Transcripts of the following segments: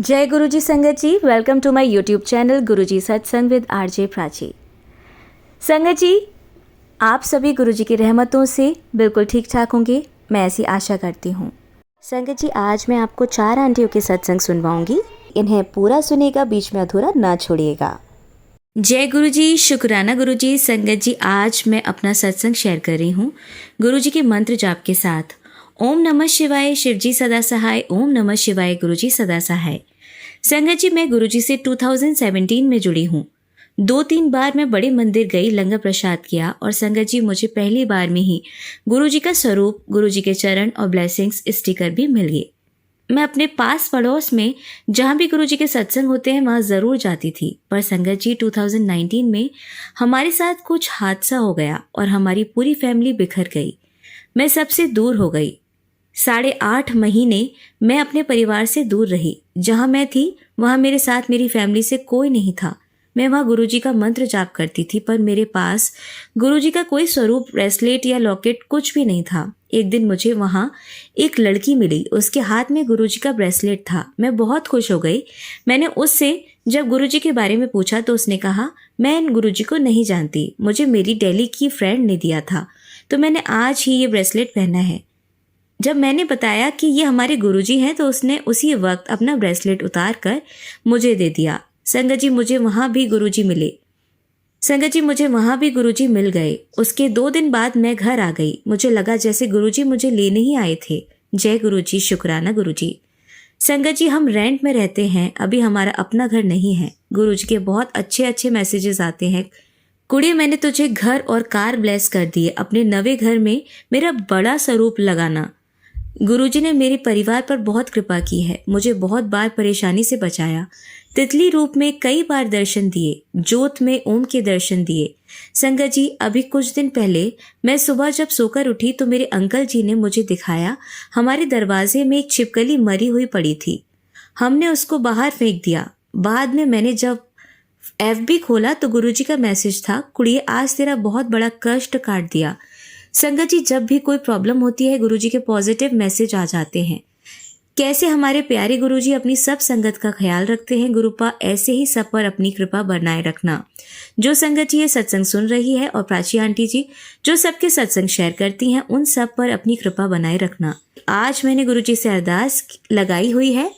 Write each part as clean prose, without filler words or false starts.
जय गुरुजी संगत जी, welcome to my YouTube channel Guruji Satsang with RJ Prachi. संगत जी, आप सभी गुरुजी की रहमतों से बिल्कुल ठीक ठाक होंगे, मैं ऐसी आशा करती हूँ। संगत जी, आज मैं आपको 4 आंटियों के सत्संग सुनवाऊंगी। इन्हें पूरा सुनेगा, बीच में अधूरा ना छोड़िएगा। जय गुरुजी, शुक्राना गुरुजी। संगत जी, आज मैं अपना सत्संग शेयर कर रही हूँ गुरुजी के मंत्र जाप के साथ। ओम नमः शिवाय, शिवजी सदा सहाय। ओम नमः शिवाय, गुरुजी सदा सहाय। संगत जी, मैं गुरुजी से 2017 में जुड़ी हूँ। 2-3 बार मैं बड़े मंदिर गई, लंगर प्रसाद किया और संगत जी, मुझे पहली बार में ही गुरुजी का स्वरूप, गुरुजी के चरण और ब्लेसिंग्स स्टिकर भी मिल गए। मैं अपने पास पड़ोस में जहाँ भी गुरुजी के सत्संग होते हैं वहाँ ज़रूर जाती थी, पर संगत जी 2019 में हमारे साथ कुछ हादसा हो गया और हमारी पूरी फैमिली बिखर गई। मैं सबसे दूर हो गई। 8.5 महीने मैं अपने परिवार से दूर रही। जहाँ मैं थी वहाँ मेरे साथ मेरी फैमिली से कोई नहीं था। मैं वहाँ गुरुजी का मंत्र जाप करती थी, पर मेरे पास गुरुजी का कोई स्वरूप, ब्रेसलेट या लॉकेट कुछ भी नहीं था। एक दिन मुझे वहाँ एक लड़की मिली, उसके हाथ में गुरुजी का ब्रेसलेट था। मैं बहुत खुश हो गई। मैंने उससे जब गुरुजी के बारे में पूछा तो उसने कहा, मैं इन गुरुजी को नहीं जानती, मुझे मेरी दिल्ली की फ्रेंड ने दिया था, तो मैंने आज ही ये ब्रेसलेट पहना है। जब मैंने बताया कि ये हमारे गुरुजी हैं तो उसने उसी वक्त अपना ब्रेसलेट उतार कर मुझे दे दिया। संगत जी, मुझे वहाँ भी गुरुजी मिले। संगत जी, मुझे वहाँ भी गुरुजी मिल गए। उसके 2 दिन बाद मैं घर आ गई। मुझे लगा जैसे गुरुजी मुझे लेने ही आए थे। जय गुरुजी, शुक्राना गुरुजी। संगत जी, हम रेंट में रहते हैं, अभी हमारा अपना घर नहीं है। गुरुजी के बहुत अच्छे अच्छे मैसेजेस आते हैं। कुड़िए, मैंने तुझे घर और कार ब्लेस कर दिए, अपने नवे घर में मेरा बड़ा स्वरूप लगाना। गुरुजी ने मेरे परिवार पर बहुत कृपा की है, मुझे बहुत बार परेशानी से बचाया। तितली रूप में कई बार दर्शन दिए, जोत में ओम के दर्शन दिए। संगत जी, अभी कुछ दिन पहले मैं सुबह जब सोकर उठी तो मेरे अंकल जी ने मुझे दिखाया, हमारे दरवाजे में एक छिपकली मरी हुई पड़ी थी। हमने उसको बाहर फेंक दिया। बाद में मैंने जब FB खोला तो गुरुजी का मैसेज था, कुड़िए आज तेरा बहुत बड़ा कष्ट काट दिया। संगत जी, जब भी कोई प्रॉब्लम होती है गुरुजी के पॉजिटिव मैसेज आ जाते हैं। कैसे हमारे प्यारे गुरुजी अपनी सब संगत का ख्याल रखते हैं। गुरुपा ऐसे ही सब पर अपनी कृपा बनाए रखना। जो संगत जी ये सत्संग सुन रही है और प्राची आंटी जी जो सबके सत्संग शेयर करती हैं, उन सब पर अपनी कृपा बनाए रखना। आज मैंने गुरुजी से अरदास लगाई हुई है,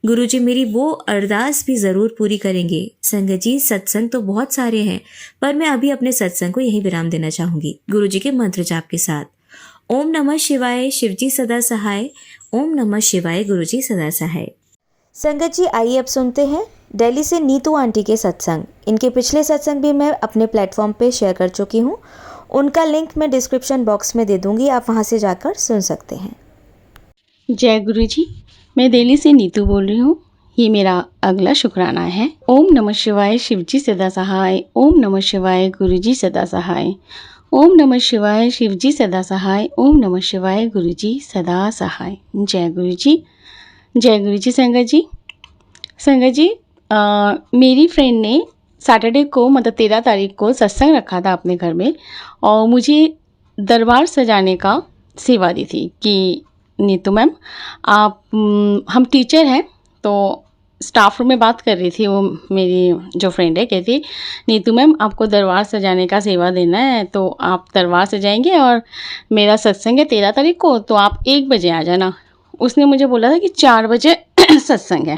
गुरुजी मेरी वो अरदास भी ज़रूर पूरी करेंगे। संगत जी, सत्संग तो बहुत सारे हैं, पर मैं अभी अपने सत्संग को यही विराम देना चाहूँगी गुरुजी के मंत्र जाप के साथ। ओम नमः शिवाय, शिवजी सदा सहाय। ओम नमः शिवाय, गुरुजी सदा सहाय। संगत जी, आइए अब सुनते हैं दिल्ली से नीतू आंटी के सत्संग। इनके पिछले सत्संग भी मैं अपने प्लेटफॉर्म पे शेयर कर चुकी हूँ, उनका लिंक मैं डिस्क्रिप्शन बॉक्स में दे दूँगी, आप वहाँ से जाकर सुन सकते हैं। जय गुरुजी, मैं दिल्ली से नीतू बोल रही हूँ। ये मेरा अगला शुक्राना है। ओम नमः शिवाय, शिवजी सदा सहाय। ओम नमः शिवाय, गुरुजी सदा सहाय। ओम नमः शिवाय, शिवजी सदा सहाय। ओम नमः शिवाय, गुरुजी सदा सहाय। जय गुरुजी, जय गुरुजी। संगत जी, संगत जी, मेरी फ्रेंड ने सैटरडे को मतलब 13 तारीख को सत्संग रखा था अपने घर में और मुझे दरबार सजाने का सेवा दी थी कि नीतू मैम आप हम टीचर हैं, तो स्टाफ रूम में बात कर रही थी वो मेरी जो फ्रेंड है, कहती नीतू मैम आपको दरबार सजाने का सेवा देना है, तो आप दरबार सजाएंगे और मेरा सत्संग है 13 तारीख को, तो आप 1 बजे आ जाना। उसने मुझे बोला था कि 4 बजे सत्संग है,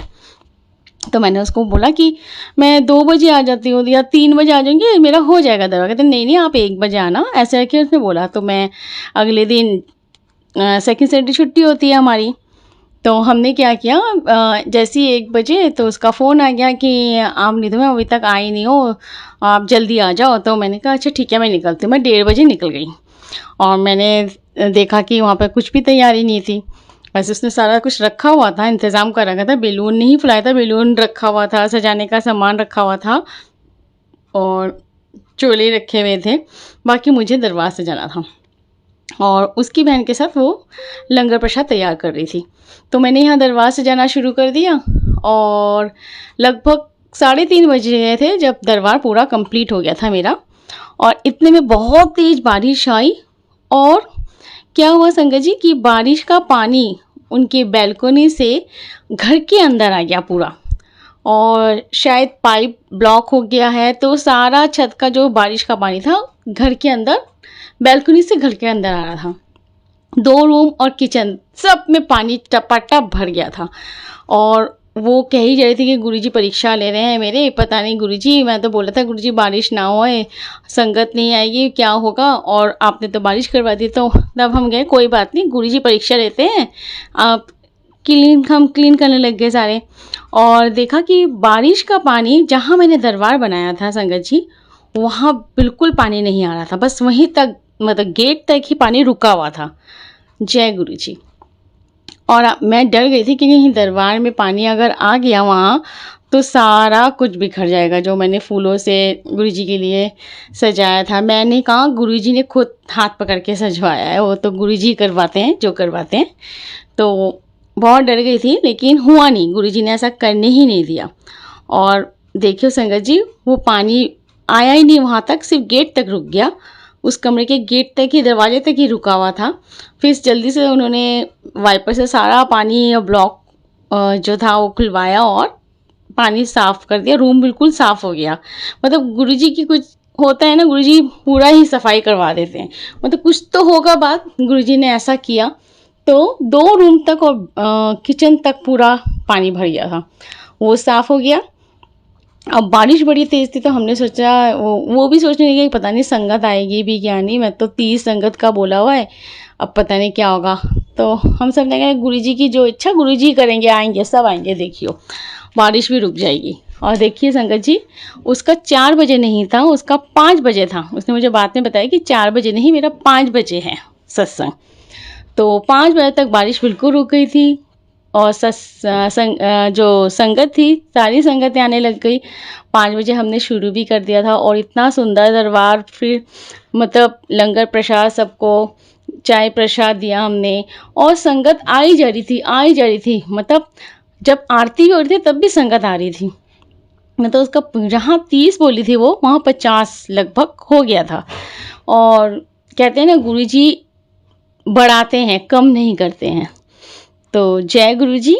तो मैंने उसको बोला कि मैं 2 बजे आ जाती हूँ या 3 बजे आ जाऊँगी, मेरा हो जाएगा दरबार। कहते नहीं आप 1 बजे आना, ऐसे करके उसने बोला। तो मैं अगले दिन सेकंड सैटरडे छुट्टी होती है हमारी, तो हमने क्या किया, जैसे ही 1 बजे तो उसका फ़ोन आ गया कि आप नीतू मैम अभी तक आई नहीं हो, आप जल्दी आ जाओ। तो मैंने कहा अच्छा ठीक है मैं निकलती हूँ। मैं 1:30 बजे निकल गई और मैंने देखा कि वहाँ पर कुछ भी तैयारी नहीं थी। वैसे उसने सारा कुछ रखा हुआ था, इंतज़ाम कर रखा था, बेलून नहीं फुलाया था, बेलून रखा हुआ था, सजाने का सामान रखा हुआ था और चोले रखे हुए थे। बाकी मुझे दरबार सजाना था और उसकी बहन के साथ वो लंगर प्रसाद तैयार कर रही थी। तो मैंने यहाँ दरबार सजाना शुरू कर दिया और लगभग 3:30 बज गए थे जब दरबार पूरा कंप्लीट हो गया था मेरा। और इतने में बहुत तेज़ बारिश आई और क्या हुआ संगत जी कि बारिश का पानी उनकी बैल्कनी से घर के अंदर आ गया पूरा, और शायद पाइप ब्लॉक हो गया है, तो सारा छत का जो बारिश का पानी था घर के अंदर, बैल्कनी से घर के अंदर आ रहा था। 2 रूम और किचन सब में पानी टपाटप भर गया था। और वो कह ही रही थी कि गुरुजी परीक्षा ले रहे हैं मेरे, पता नहीं गुरुजी, मैं तो बोला था गुरुजी बारिश ना होए, संगत नहीं आएगी, क्या होगा, और आपने तो बारिश करवा दी। तो तब हम गए, कोई बात नहीं, गुरुजी परीक्षा लेते हैं, आप हम क्लीन करने लग गए सारे। और देखा कि बारिश का पानी जहाँ मैंने दरबार बनाया था संगत जी, वहाँ बिल्कुल पानी नहीं आ रहा था, बस वहीं तक, मतलब गेट तक ही पानी रुका हुआ था। जय गुरु जी। और मैं डर गई थी कि कहीं दरबार में पानी अगर आ गया वहाँ, तो सारा कुछ बिखर जाएगा जो मैंने फूलों से गुरुजी के लिए सजाया था। मैंने कहा गुरुजी ने खुद हाथ पकड़ के सजवाया है, वो तो गुरुजी करवाते हैं जो करवाते हैं। तो बहुत डर गई थी, लेकिन हुआ नहीं, गुरुजी ने ऐसा करने ही नहीं दिया। और देखियो संगत जी, वो पानी आया ही नहीं वहाँ तक, सिर्फ गेट तक रुक गया, उस कमरे के गेट तक ही, दरवाजे तक ही रुका हुआ था। फिर जल्दी से उन्होंने वाइपर से सारा पानी ब्लॉक जो था वो खुलवाया और पानी साफ़ कर दिया, रूम बिल्कुल साफ़ हो गया। मतलब गुरुजी की कुछ होता है ना, गुरुजी पूरा ही सफाई करवा देते हैं, मतलब कुछ तो होगा बात, गुरुजी ने ऐसा किया। तो 2 रूम तक और किचन तक पूरा पानी भर गया था, वो साफ़ हो गया। अब बारिश बड़ी तेज़ थी, तो हमने सोचा, वो भी सोचने लगे कि पता नहीं संगत आएगी भी क्या नहीं, मैं तो 30 संगत का बोला हुआ है, अब पता नहीं क्या होगा। तो हम सब ने कहा गुरुजी की जो इच्छा, गुरुजी करेंगे, आएंगे, सब आएंगे, देखियो बारिश भी रुक जाएगी। और देखिए संगत जी, उसका 4 बजे नहीं था, उसका 5 बजे था। उसने मुझे बाद में बताया कि 4 बजे नहीं, मेरा 5 बजे है सत्संग। तो 5 बजे तक बारिश बिल्कुल रुक गई थी, और जो संगत थी, सारी संगतें आने लग गई। 5 बजे हमने शुरू भी कर दिया था, और इतना सुंदर दरबार, फिर मतलब लंगर प्रसाद, सबको चाय प्रसाद दिया हमने, और संगत आई जा रही थी, आई जा रही थी, मतलब जब आरती हो रही थी तब भी संगत आ रही थी। मतलब उसका जहाँ 30 बोली थी वो, वहाँ 50 लगभग हो गया था। और कहते हैं ना, गुरुजी बढ़ाते हैं, कम नहीं करते हैं। तो जय गुरुजी।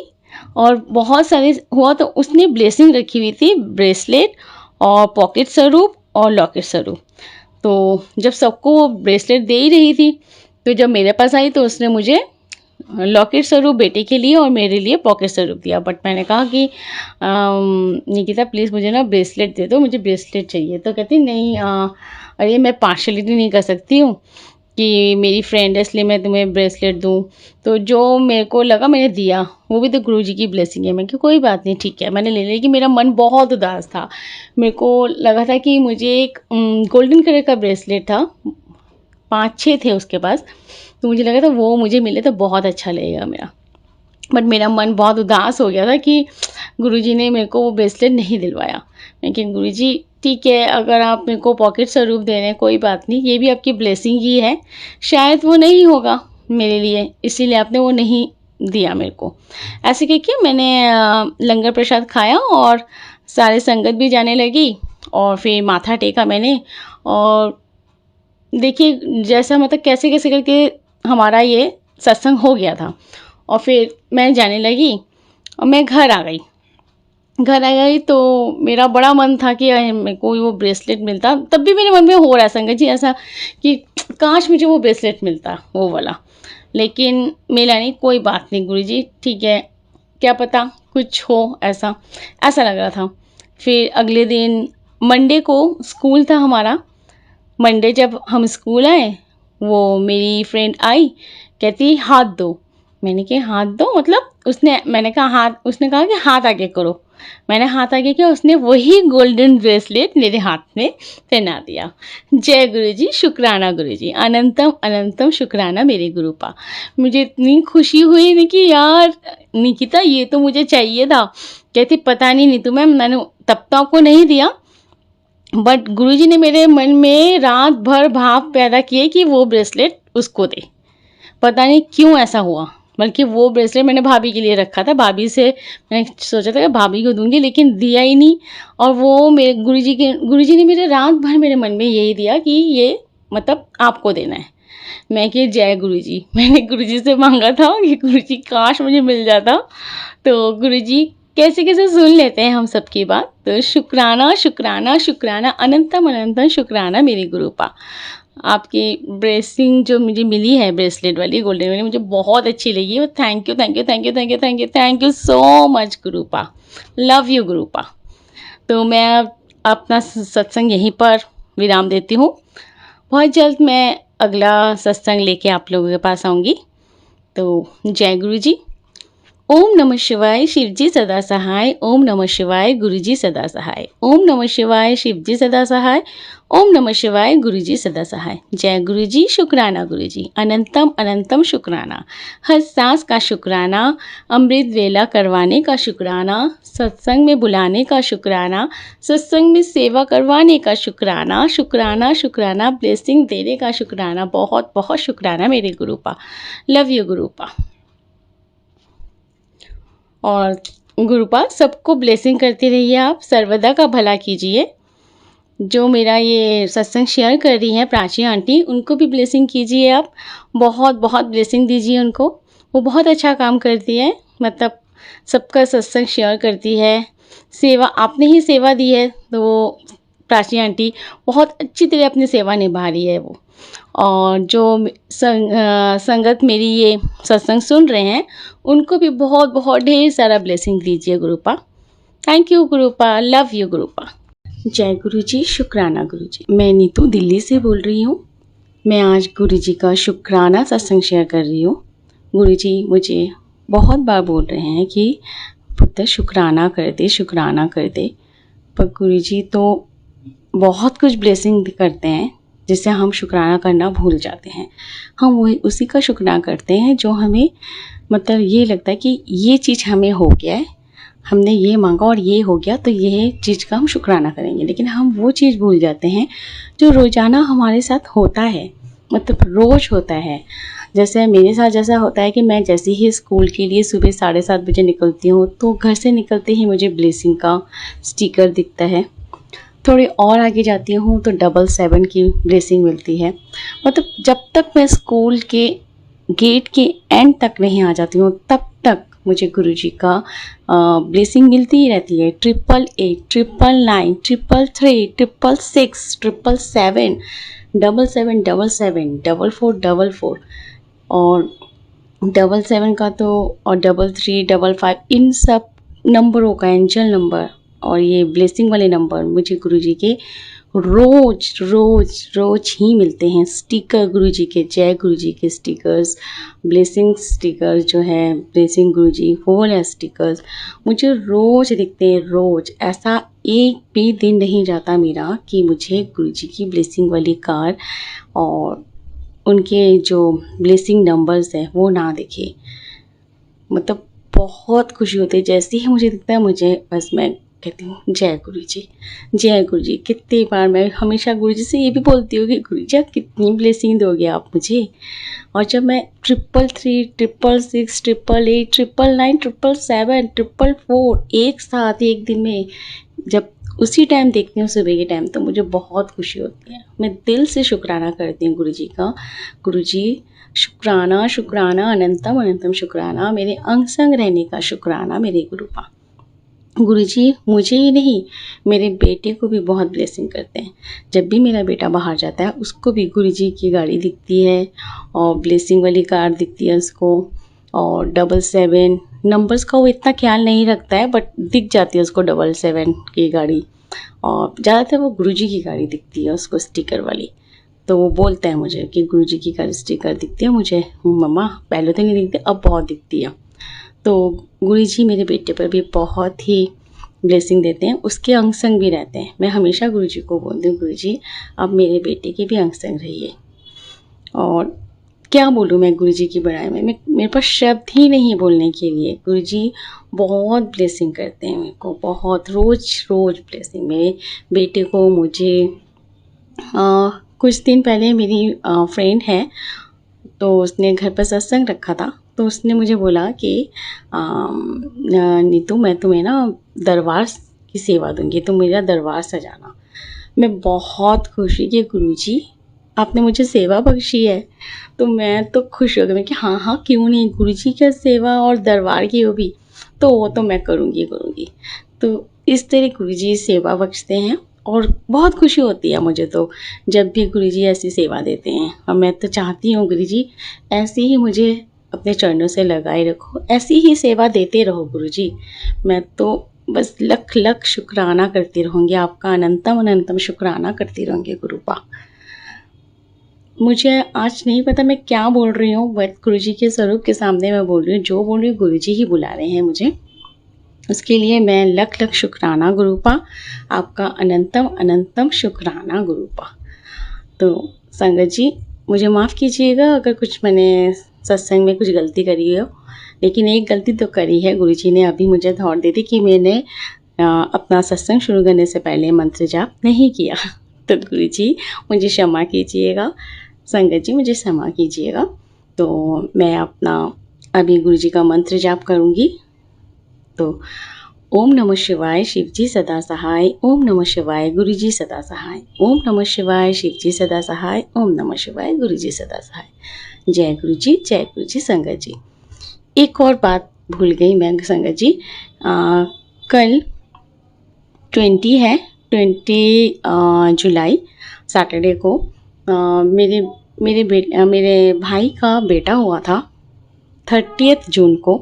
और बहुत सारे हुआ, तो उसने ब्लेसिंग रखी हुई थी, ब्रेसलेट और पॉकेट स्वरूप और लॉकेट स्वरूप। तो जब सबको वो ब्रेसलेट दे ही रही थी, तो जब मेरे पास आई तो उसने मुझे लॉकेट स्वरूप बेटे के लिए और मेरे लिए पॉकेट स्वरूप दिया। बट मैंने कहा कि निकिता प्लीज़ मुझे ना ब्रेसलेट दे दो, मुझे ब्रेसलेट चाहिए। तो कहती नहीं, अरे मैं पार्शलिटी नहीं कर सकती हूँ कि मेरी फ्रेंड है इसलिए मैं तुम्हें ब्रेसलेट दूँ। तो जो मेरे को लगा मैंने दिया, वो भी तो गुरुजी की ब्लेसिंग है। मैं कि कोई बात नहीं, ठीक है, मैंने ले लिया। कि मेरा मन बहुत उदास था, मेरे को लगा था कि मुझे एक गोल्डन कलर का ब्रेसलेट था, 5-6 थे उसके पास, तो मुझे लगा था वो मुझे मिले तो बहुत अच्छा लगेगा मेरा। बट मेरा मन बहुत उदास हो गया था कि गुरुजी ने मेरे को वो ब्रेसलेट नहीं दिलवाया। लेकिन गुरुजी ठीक है, अगर आप मेरे को पॉकेट स्वरूप दे रहे हैं, कोई बात नहीं, ये भी आपकी ब्लेसिंग ही है, शायद वो नहीं होगा मेरे लिए, इसीलिए आपने वो नहीं दिया मेरे को। ऐसे कह के मैंने लंगर प्रसाद खाया, और सारे संगत भी जाने लगी, और फिर माथा टेका मैंने। और देखिए जैसा, मतलब कैसे कैसे करके हमारा ये सत्संग हो गया था। और फिर मैं जाने लगी और मैं घर आ गई। घर आ गई तो मेरा बड़ा मन था कि मेरे को वो ब्रेसलेट मिलता। तब भी मेरे मन में हो रहा है संगत जी ऐसा कि काश मुझे वो ब्रेसलेट मिलता, वो वाला, लेकिन मिला नहीं। कोई बात नहीं गुरुजी, ठीक है, क्या पता कुछ हो, ऐसा ऐसा लग रहा था। फिर अगले दिन मंडे को स्कूल था हमारा। मंडे जब हम स्कूल आए, वो मेरी फ्रेंड आई, कहती हाथ दो। मैंने कहा हाथ दो मतलब? मैंने कहा हाथ, उसने कहा कि हाथ आगे करो। मैंने हाथ आगे किया, उसने वही गोल्डन ब्रेसलेट मेरे हाथ में पहना दिया। जय गुरुजी, शुक्राना गुरुजी, अनंतम अनंतम शुक्राना मेरे गुरुपा। मुझे इतनी खुशी हुई ना कि यार निकिता ये तो मुझे चाहिए था। कहती पता नहीं नीतू मैम, मैंने तब तो आपको नहीं दिया, बट गुरुजी ने मेरे मन में रात भर भाव पैदा किए कि वो ब्रेसलेट उसको दे। पता नहीं क्यों ऐसा हुआ, बल्कि वो ब्रेसलेट मैंने भाभी के लिए रखा था। भाभी से मैंने सोचा था कि भाभी को दूंगी, लेकिन दिया ही नहीं। और वो मेरे गुरुजी ने मेरे रात भर मेरे मन में यही दिया कि ये मतलब आपको देना है। मैं कि जय गुरुजी। मैंने गुरुजी से मांगा था कि गुरुजी काश मुझे मिल जाता। तो गुरुजी कैसे कैसे सुन लेते हैं हम सबकी बात। तो शुक्राना शुक्राना शुक्राना अनंतम अनंतम शुक्राना मेरी गुरुपा। आपकी ब्रेसिंग जो मुझे मिली है ब्रेसलेट वाली गोल्डन वाली, मुझे बहुत अच्छी लगी। और thank you thank you thank you thank you thank you thank you so much Gurupa. Love you Gurupa. तो मैं अब अपना सत्संग यहीं पर विराम देती हूँ। बहुत जल्द मैं अगला सत्संग लेके आप लोगों के पास आऊँगी। तो जय गुरु जी। ओम नमः शिवाय शिवजी सदा सहाय। ओम नमः शिवाय गुरुजी सदा सहाय। ओम नमः शिवाय शिवजी सदा सहाय। ओम नमः शिवाय गुरुजी सदा सहाय। जय गुरुजी। शुक्राना गुरुजी। अनंतम अनंतम शुक्राना। हर सांस का शुक्राना। अमृत वेला करवाने का शुक्राना। सत्संग में बुलाने का शुक्राना। सत्संग में सेवा करवाने का शुक्राना। शुक्राना शुक्राना ब्लेसिंग देने का शुक्राना। बहुत बहुत शुक्राना मेरे गुरुपा। Love you गुरुपा। और गुरुपा सबको ब्लेसिंग करते रहिए। आप सर्वदा का भला कीजिए। जो मेरा ये सत्संग शेयर कर रही हैं प्राची आंटी, उनको भी ब्लेसिंग कीजिए आप। बहुत बहुत ब्लेसिंग दीजिए उनको। वो बहुत अच्छा काम करती है, मतलब सबका सत्संग शेयर करती है। सेवा आपने ही सेवा दी है, तो वो प्राची आंटी बहुत अच्छी तरह अपनी सेवा निभा रही है वो। और जो संगत मेरी ये सत्संग सुन रहे हैं, उनको भी बहुत बहुत ढेर सारा ब्लेसिंग दीजिए Gurupa. Thank you Gurupa. Love you Gurupa. जय गुरु जी। शुक्राना गुरु जी। मैं नीतू दिल्ली से बोल रही हूँ। मैं आज गुरु जी का शुक्राना सत्संग शेयर कर रही हूँ। गुरु जी मुझे बहुत बार बोल रहे हैं कि पुत्र शुक्राना कर दे, शुक्राना कर दे। पर गुरु जी तो बहुत कुछ ब्लेसिंग करते हैं जिससे हम शुक्राना करना भूल जाते हैं। हम वही उसी का शुक्राना करते हैं जो हमें मतलब ये लगता है कि ये चीज़ हमें हो गया है, हमने ये मांगा और ये हो गया, तो ये चीज़ का हम शुक्राना करेंगे। लेकिन हम वो चीज़ भूल जाते हैं जो रोज़ाना हमारे साथ होता है, मतलब रोज़ होता है। जैसे मेरे साथ जैसा होता है कि मैं जैसे ही स्कूल के लिए सुबह 7:30 बजे निकलती हूँ, तो घर से निकलते ही मुझे ब्लेसिंग का स्टिकर दिखता है। थोड़ी और आगे जाती हूँ तो 777 की ब्लेसिंग मिलती है। मतलब जब तक मैं स्कूल के गेट के एंड तक नहीं आ जाती हूँ, तब तक मुझे गुरुजी का ब्लेसिंग मिलती ही रहती है। 888, 999, 333, 666, 777, 7777, 4444 और 77 का तो, और 33, 55, इन सब नंबरों का एंजल नंबर और ये ब्लेसिंग वाले नंबर मुझे गुरुजी के रोज रोज रोज ही मिलते हैं। स्टिकर गुरुजी के, जय गुरुजी के स्टिकर्स, ब्लेसिंग स्टिकर्स जो है, ब्लेसिंग गुरुजी वो वाले स्टिकर्स मुझे रोज दिखते हैं। रोज ऐसा एक भी दिन नहीं जाता मेरा कि मुझे गुरुजी की ब्लेसिंग वाली कार्ड और उनके जो ब्लेसिंग नंबर्स हैं वो ना दिखे। मतलब बहुत खुशी होती है जैसे ही मुझे दिखता है। मुझे बस मैं कहती हूँ जय गुरु जी, जय गुरु जी। कितनी बार मैं हमेशा गुरु जी से ये भी बोलती हूँ कि गुरु जी आप कितनी ब्लेसिंग दोगे आप मुझे। और जब मैं 333, 666, 888, 999, 777, 444 एक साथ एक दिन में जब उसी टाइम देखती हूँ सुबह के टाइम, तो मुझे बहुत खुशी होती है। मैं दिल से शुक्राना करती हूँ गुरु जी का। गुरु जी शुक्राना शुक्राना अनंतम अनंतम शुक्राना, मेरे अंग संग रहने का शुक्राना मेरे गुरुपा। गुरुजी मुझे ही नहीं, मेरे बेटे को भी बहुत ब्लेसिंग करते हैं। जब भी मेरा बेटा बाहर जाता है उसको भी गुरुजी की गाड़ी दिखती है और ब्लेसिंग वाली कार दिखती है उसको। और 77 नंबर्स का वो इतना ख्याल नहीं रखता है, बट दिख जाती है उसको 77 की गाड़ी। और ज़्यादातर वो गुरुजी की गाड़ी दिखती है उसको स्टिकर वाली। तो वो बोलता है मुझे कि गुरुजी की गाड़ी स्टिकर दिखती है मुझे। मम्मा पहले तो नहीं दिखती, अब बहुत दिखती है। तो गुरुजी मेरे बेटे पर भी बहुत ही ब्लेसिंग देते हैं, उसके अंग संग भी रहते हैं। मैं हमेशा गुरुजी को बोलती हूँ गुरुजी अब मेरे बेटे के भी अंग संग रहिए। और क्या बोलूँ मैं गुरुजी की बड़ाई में, मेरे पास शब्द ही नहीं बोलने के लिए। गुरुजी बहुत ब्लेसिंग करते हैं मेरे को, बहुत रोज़ रोज़ ब्लेसिंग। मेरे बेटे को मुझे कुछ दिन पहले मेरी फ्रेंड है, तो उसने घर पर सत्संग रखा था, तो उसने मुझे बोला कि नीतू मैं तुम्हें ना दरबार की सेवा दूंगी, तुम मेरा दरबार सजाना। मैं बहुत खुश हुई कि गुरुजी आपने मुझे सेवा बख्शी है। तो मैं तो खुश हो गई, मैं कि हाँ हाँ क्यों नहीं, गुरुजी का सेवा और दरबार की वो भी, तो वो तो मैं करूँगी। तो इस तरह गुरुजी सेवा बख्शते हैं और बहुत खुशी होती है मुझे तो जब भी गुरुजी ऐसी सेवा देते हैं। और मैं तो चाहती हूँ गुरुजी ऐसे ही मुझे अपने चरणों से लगाए रखो, ऐसी ही सेवा देते रहो गुरुजी। मैं तो बस लख लख शुक्राना करती रहूँगी, आपका अनंतम अनंतम शुक्राना करती रहूँगी गुरुपा। मुझे आज नहीं पता मैं क्या बोल रही हूँ, बट गुरुजी के स्वरूप के सामने मैं बोल रही हूँ, जो बोल रही हूँ गुरुजी ही बुला रहे हैं मुझे। उसके लिए मैं लख लख शुक्राना गुरुपा, आपका अनंतम अनंतम शुक्राना गुरुपा। तो संगत जी मुझे माफ़ कीजिएगा अगर कुछ मैंने सत्संग में कुछ गलती करी हो, लेकिन एक गलती तो करी है, गुरुजी ने अभी मुझे धौड़ दी थी कि मैंने अपना सत्संग शुरू करने से पहले मंत्र जाप नहीं किया। तो गुरुजी मुझे क्षमा कीजिएगा, संगत जी मुझे क्षमा कीजिएगा। तो मैं अपना अभी गुरुजी का मंत्र जाप करूँगी। तो ओम नमः शिवाय शिवजी सदा सहाय, ओम नमः शिवाय गुरुजी सदा सहाय, ओम नमः शिवाय शिवजी सदा सहाय, ओम नमः शिवाय गुरुजी सदा सहाय। जय गुरुजी संगत जी। एक और बात भूल गई मैं संगत जी, कल 20 जुलाई सैटरडे को मेरे भाई का बेटा हुआ था 30 जून को।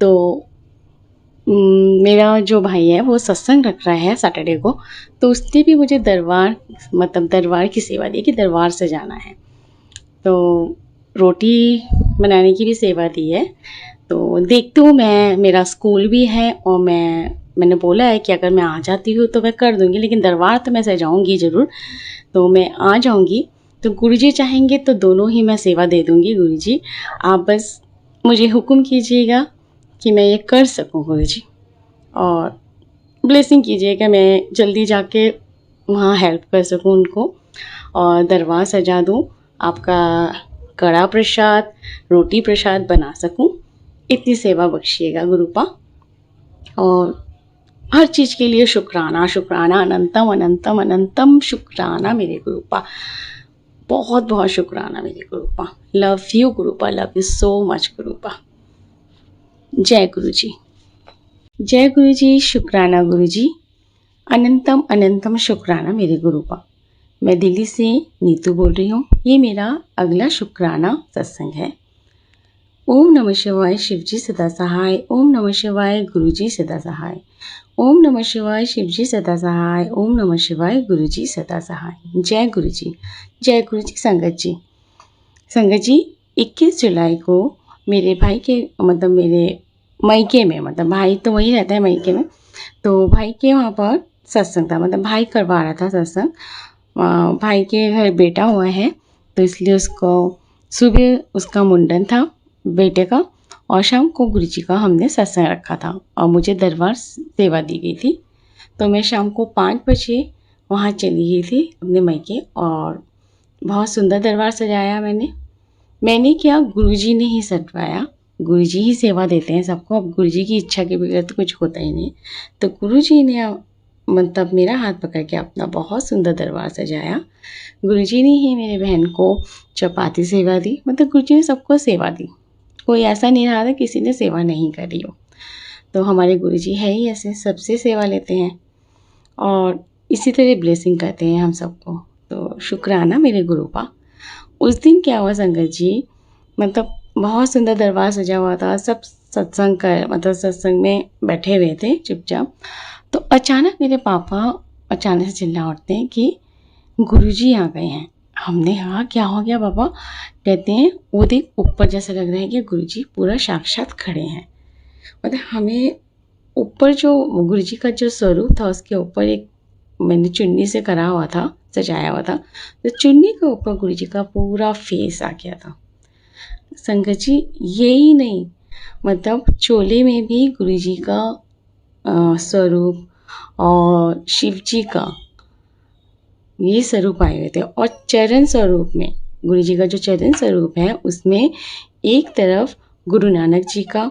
तो मेरा जो भाई है वो सत्संग रख रहा है सैटरडे को, तो उसने भी मुझे दरबार की सेवा दी कि दरबार से जाना है। तो रोटी बनाने की भी सेवा दी है। तो देखती हूँ, मेरा स्कूल भी है और मैंने बोला है कि अगर मैं आ जाती हूँ तो मैं कर दूँगी, लेकिन दरबार तो मैं जाऊँगी ज़रूर। तो मैं आ जाऊँगी, तो गुरुजी चाहेंगे तो दोनों ही मैं सेवा दे दूँगी। गुरुजी आप बस मुझे हुक्म कीजिएगा कि मैं ये कर सकूँ गुरुजी, और ब्लेसिंग कीजिएगा मैं जल्दी जाके वहाँ हेल्प कर सकूँ उनको और दरबार सजा दूँ, आपका कड़ा प्रसाद रोटी प्रसाद बना सकूँ, इतनी सेवा बख्शिएगा गुरुपा। और हर चीज़ के लिए शुक्राना शुक्राना, अनंतम अनंतम अनंतम शुक्राना मेरे गुरुपा, बहुत बहुत शुक्राना मेरे Gurupa. Love you Gurupa, love you so much Gurupa. जय गुरुजी, जय गुरुजी, शुक्राना गुरुजी, अनंतम अनंतम शुक्राना मेरे गुरुपा। मैं दिल्ली से नीतू बोल रही हूँ। ये मेरा अगला शुक्राना सत्संग है। ओम नमः शिवाय शिवजी सदा सहाय, ओम नमः शिवाय गुरुजी सदा सहाय, ओम नमः शिवाय शिवजी सदा सहाय, ओम नमः शिवाय गुरुजी सदा सहाय। जय गुरुजी, जय गुरुजी संगत जी। संगत जी 21 जुलाई को मेरे भाई के मेरे मायके में, भाई तो वही रहता है मायके में, तो भाई के वहाँ पर सत्संग था, भाई करवा रहा था सत्संग। भाई के घर बेटा हुआ है, तो इसलिए उसको सुबह उसका मुंडन था बेटे का, और शाम को गुरुजी का हमने सत्संग रखा था और मुझे दरबार सेवा दी गई थी। तो मैं शाम को 5 बजे वहाँ चली गई थी अपने मायके, और बहुत सुंदर दरबार सजाया मैंने क्या, गुरुजी ने ही सजवाया। गुरुजी ही सेवा देते हैं सबको, अब गुरुजी की इच्छा के बगैर तो कुछ होता ही नहीं। तो गुरुजी ने मेरा हाथ पकड़ के अपना बहुत सुंदर दरबार सजाया। गुरुजी ने ही मेरे बहन को चपाती सेवा दी, गुरुजी ने सबको सेवा दी, कोई ऐसा नहीं रहा था किसी ने सेवा नहीं करी हो। तो हमारे गुरुजी है ही ऐसे, सबसे सेवा लेते हैं और इसी तरह ब्लेसिंग करते हैं हम सबको। तो शुक्राना मेरे गुरुपा। उस दिन क्या हुआ संगत जी, बहुत सुंदर दरबार सजा हुआ था, सब सत्संग कर सत्संग में बैठे हुए थे चुपचाप। तो अचानक मेरे पापा अचानक से चिल्ला उठते हैं कि गुरुजी आ गए हैं। हमने कहा क्या हो गया पापा? कहते हैं वो देख ऊपर जैसा लग रहा है कि गुरुजी पूरा साक्षात खड़े हैं। हमें ऊपर जो गुरुजी का जो स्वरूप था उसके ऊपर एक मैंने चुन्नी से करा हुआ था, सजाया हुआ था, तो चुन्नी के ऊपर गुरुजी का पूरा फेस आ गया था। संगत जी यही नहीं, चोले में भी गुरुजी का स्वरूप और शिव जी का ये स्वरूप आए हुए थे, और चरण स्वरूप में गुरुजी का जो चरण स्वरूप है उसमें एक तरफ गुरु नानक जी का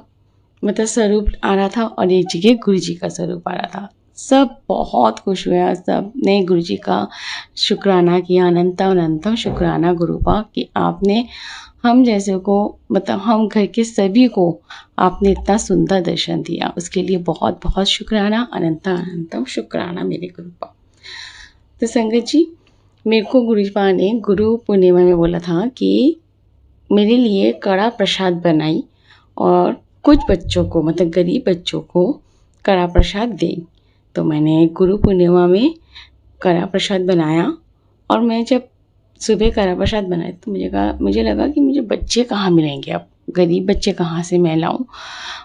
स्वरूप आ रहा था और एक जगह गुरुजी का स्वरूप आ रहा था। सब बहुत खुश हुए और सब ने गुरु जी का शुक्राना किया, अनंतम अनंतम शुक्राना गुरुपा कि आपने हम जैसे को मतलब हम घर के सभी को आपने इतना सुंदर दर्शन दिया, उसके लिए बहुत बहुत शुक्राना, अनंतम अनंतम शुक्राना मेरे गुरुपा। तो संगत जी, मेरे को गुरुपा ने गुरु पूर्णिमा में बोला था कि मेरे लिए कड़ा प्रसाद बनाई और कुछ बच्चों को मतलब गरीब बच्चों को कड़ा प्रसाद दें। तो मैंने गुरु पूर्णिमा में कड़ा प्रसाद बनाया और मैं जब सुबह कड़ा प्रसाद बनाया तो मुझे लगा कि मुझे बच्चे कहाँ मिलेंगे, अब गरीब बच्चे कहाँ से मैं लाऊं।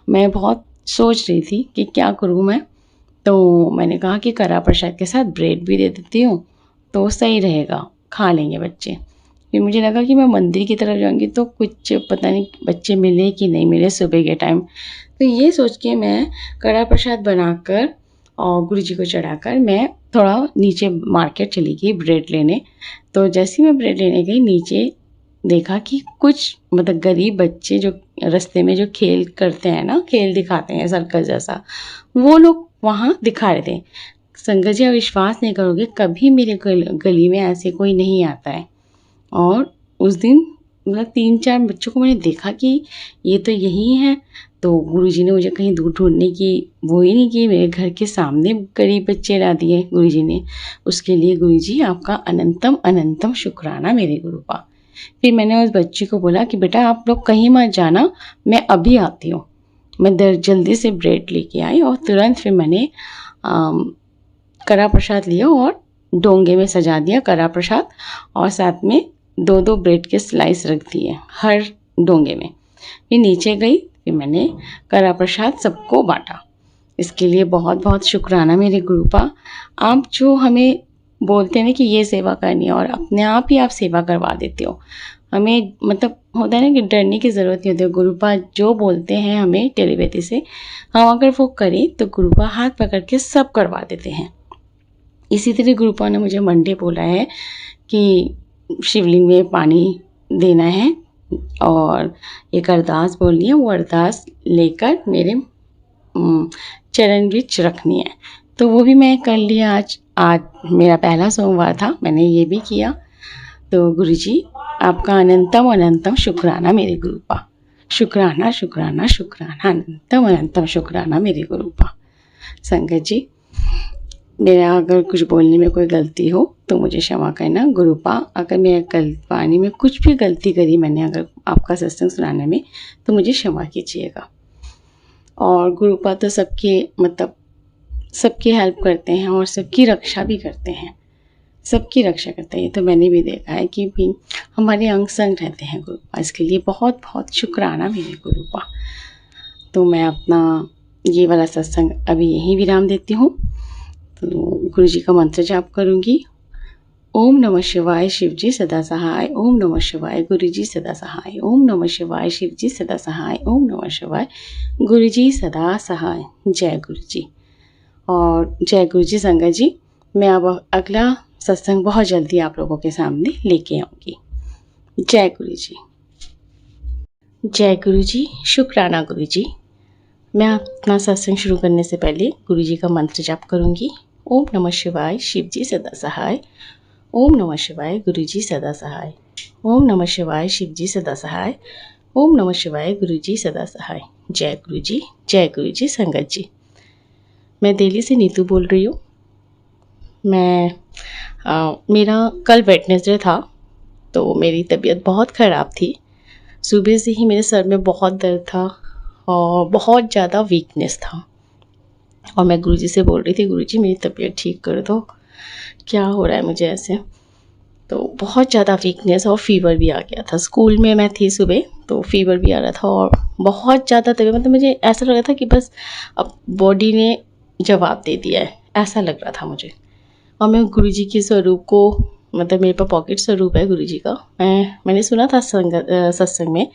मैं बहुत सोच रही थी कि क्या करूं मैं। तो मैंने कहा कि कड़ा प्रसाद के साथ ब्रेड भी दे देती हूँ तो सही रहेगा, खा लेंगे बच्चे। फिर मुझे लगा कि मैं मंदिर की तरफ जाऊंगी तो कुछ पता नहीं बच्चे मिले कि नहीं मिले सुबह के टाइम। तो ये सोच के मैं कड़ा प्रसाद बनाकर और गुरु जी को चढ़ाकर मैं थोड़ा नीचे मार्केट चली गई ब्रेड लेने। तो जैसे ही मैं ब्रेड लेने गई नीचे देखा कि कुछ मतलब गरीब बच्चे जो रास्ते में जो खेल करते हैं ना, खेल दिखाते हैं सर्कस जैसा, वो लोग वहाँ दिखा रहे थे। संगत जी, आप विश्वास नहीं करोगे, कभी मेरे गली में ऐसे कोई नहीं आता है। और उस दिन मतलब 3-4 बच्चों को मैंने देखा कि ये तो यही है। तो गुरुजी ने मुझे कहीं दूर ढूंढने की वो ही नहीं की, मेरे घर के सामने गरीब बच्चे ला दिए गुरुजी ने। उसके लिए गुरुजी आपका अनंतम अनंतम शुक्राना मेरे गुरुपा। फिर मैंने उस बच्ची को बोला कि बेटा आप लोग कहीं मत जाना, मैं अभी आती हूँ। मैं जल्दी से ब्रेड लेके आई और तुरंत फिर मैंने कड़ा प्रसाद लिया और डोंगे में सजा दिया कड़ा प्रसाद और साथ में 2-2 ब्रेड के स्लाइस रख दिए हर डोंगे में। फिर नीचे गई, फिर मैंने कड़ा प्रसाद सबको बांटा। इसके लिए बहुत बहुत शुक्राना मेरे गुरुपा। आप जो हमें बोलते हैं ना कि ये सेवा करनी है और अपने आप ही आप सेवा करवा देते हो। हमें मतलब होता है ना कि डरने की ज़रूरत नहीं होती है। गुरुपा जो बोलते हैं हमें टेलीपैथी से, हम अगर वो करें तो गुरुपा हाथ पकड़ के सब करवा देते हैं। इसी तरह गुरुपा ने मुझे मंडे बोला है कि शिवलिंग में पानी देना है और एक अरदास बोलनी है, वो अरदास लेकर मेरे चरण बीच रखनी है। तो वो भी मैं कर लिया। आज मेरा पहला सोमवार था, मैंने ये भी किया। तो गुरुजी आपका अनंतम अनंतम शुक्राना मेरे गुरुपा। शुक्राना शुक्राना शुक्राना, अनंतम अनंतम शुक्राना मेरे गुरुपा। संगत जी, मेरा अगर कुछ बोलने में कोई गलती हो तो मुझे क्षमा करना गुरुपा। अगर मैं वाणी में कुछ भी गलती करी मैंने अगर आपका सत्संग सुनाने में, तो मुझे क्षमा कीजिएगा। और गुरुपा तो सबके मतलब सबकी हेल्प करते हैं और सबकी रक्षा भी करते हैं, सबकी रक्षा करते हैं। ये तो मैंने भी देखा है कि भी हमारे अंग संग रहते हैं गुरुपा। इसके लिए बहुत बहुत शुक्राना मेरे गुरुपा। तो मैं अपना ये वाला सत्संग अभी यहीं विराम देती हूँ। तो गुरु जी का मंत्र जाप करूँगी। ओम नमः शिवाय शिवजी सदा सहाय, ओम नमः शिवाय गुरुजी सदा सहाय, ओम नमः शिवाय शिवजी सदा सहाय, ओम नमः शिवाय गुरुजी सदा सहाय। जय गुरु जी। और जय गुरु जी। संगत जी, मैं अब अगला सत्संग बहुत जल्दी आप लोगों के सामने लेके आऊँगी। जय गुरु जी। जय गुरु जी। शुक्राना गुरु जी। मैं अपना सत्संग शुरू करने से पहले गुरु जी का मंत्र जाप करूँगी। ओम नमः शिवाय शिवजी सदा सहाय, ओम नमः शिवाय गुरुजी सदा सहाय, ओम नमः शिवाय शिवजी सदा सहाय, ओम नमः शिवाय गुरुजी सदा सहाय। जय गुरु जी। जय गुरु जी। संगत जी, मैं दिल्ली से नीतू बोल रही हूँ। मेरा कल वेडनेसडे था तो मेरी तबीयत बहुत ख़राब थी। सुबह से ही मेरे सर में बहुत दर्द था और बहुत ज़्यादा वीकनेस था और मैं गुरुजी से बोल रही थी, गुरुजी मेरी तबीयत ठीक कर दो, क्या हो रहा है मुझे ऐसे। तो बहुत ज़्यादा वीकनेस और फीवर भी आ गया था। स्कूल में मैं थी सुबह तो फीवर भी आ रहा था और बहुत ज़्यादा तबीयत मतलब मुझे ऐसा लग रहा था कि बस अब बॉडी ने जवाब दे दिया है, ऐसा लग रहा था मुझे। और मैं गुरुजी के स्वरूप को मतलब मेरे पास पॉकेट स्वरूप है गुरुजी का। मैंने सुना था सत्संग में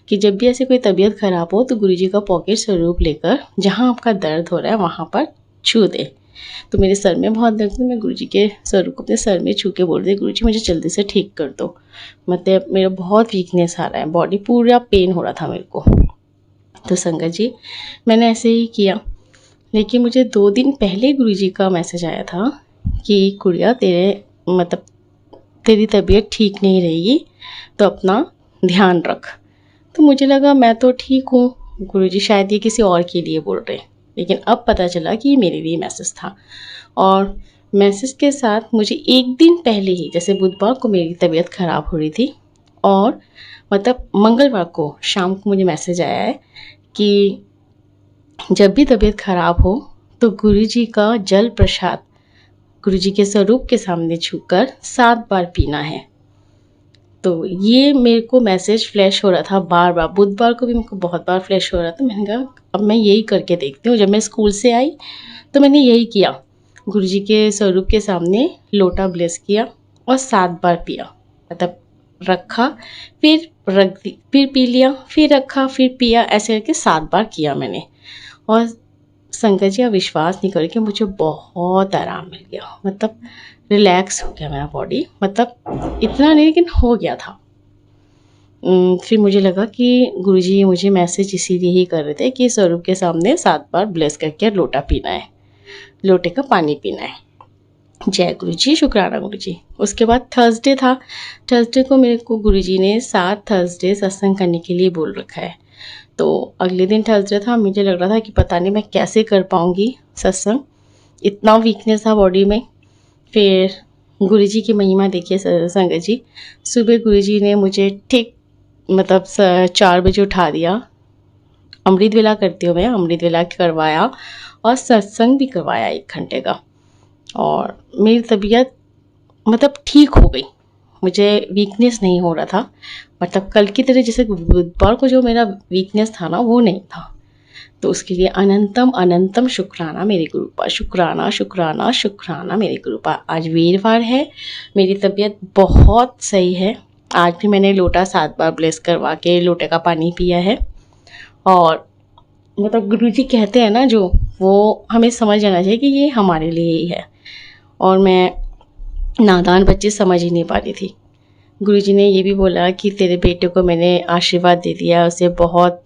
कि जब भी ऐसे कोई तबीयत ख़राब हो तो गुरुजी का पॉकेट स्वरूप लेकर जहाँ आपका दर्द हो रहा है वहाँ पर छू दे। तो मेरे सर में बहुत दर्द था, मैं गुरुजी के स्वरूप को अपने सर में छू के बोल रही, गुरुजी मुझे जल्दी से ठीक कर दो, मतलब मेरा बहुत वीकनेस आ रहा है, बॉडी पूरा पेन हो रहा था मेरे को। तो संगत जी, मैंने ऐसे ही किया। लेकिन मुझे 2 दिन पहले गुरुजी का मैसेज आया था कि गुड़िया तेरी तबीयत ठीक नहीं रहेगी, तो अपना ध्यान रख। तो मुझे लगा मैं तो ठीक हूँ, गुरुजी शायद ये किसी और के लिए बोल रहे हैं। लेकिन अब पता चला कि ये मेरे लिए मैसेज था। और मैसेज के साथ मुझे एक दिन पहले ही, जैसे बुधवार को मेरी तबीयत ख़राब हो रही थी और मंगलवार को शाम को मुझे मैसेज आया है कि जब भी तबीयत ख़राब हो तो गुरुजी का जल प्रसाद गुरुजी के स्वरूप के सामने छूकर 7 बार पीना है। तो ये मेरे को मैसेज फ्लैश हो रहा था बार बार। बुधवार को भी मेरे को बहुत बार फ्लैश हो रहा था। मैंने कहा अब मैं यही करके देखती हूँ। जब मैं स्कूल से आई तो मैंने यही किया, गुरुजी के स्वरूप के सामने लोटा ब्लेस किया और 7 बार पिया। रखा, फिर रख दी, फिर पी लिया, फिर रखा, फिर पिया, ऐसे करके 7 बार किया मैंने। और संगत जी, आप विश्वास नहीं करेंगे, मुझे बहुत आराम मिल गया। रिलैक्स हो गया मेरा बॉडी। इतना नहीं, लेकिन हो गया था। फिर मुझे लगा कि गुरुजी मुझे मैसेज इसीलिए ही कर रहे थे कि स्वरूप के सामने 7 बार ब्लेस करके लोटा पीना है, लोटे का पानी पीना है। जय गुरुजी, शुक्राना गुरुजी। उसके बाद थर्सडे था। थर्सडे को मेरे को गुरुजी ने 7 थर्सडे सत्संग करने के लिए बोल रखा है। तो अगले दिन थर्सडे था। मुझे लग रहा था कि पता नहीं मैं कैसे कर पाऊँगी सत्संग, इतना वीकनेस था बॉडी में। फिर गुरुजी की महिमा देखिए संगत जी। सुबह गुरुजी ने मुझे ठीक 4 बजे उठा दिया। अमृत वेला करती हूँ मैं, अमृत वेला करवाया और सत्संग भी करवाया 1 घंटे का। और मेरी तबीयत ठीक हो गई। मुझे वीकनेस नहीं हो रहा था। कल की तरह जैसे बुधवार को जो मेरा वीकनेस था ना, वो नहीं था। तो उसके लिए अनंतम अनंतम शुक्राना मेरे गुरुपा, शुक्राना शुक्राना शुक्राना मेरे गुरुपा। आज वीरवार है, मेरी तबीयत बहुत सही है। आज भी मैंने लोटा 7 बार ब्लेस करवा के लोटे का पानी पिया है। और गुरुजी कहते हैं ना जो, वो हमें समझ जाना चाहिए कि ये हमारे लिए ही है। और मैं नादान बच्चे समझ ही नहीं पा रही थी। गुरुजी ने ये भी बोला कि तेरे बेटे को मैंने आशीर्वाद दे दिया, उसे बहुत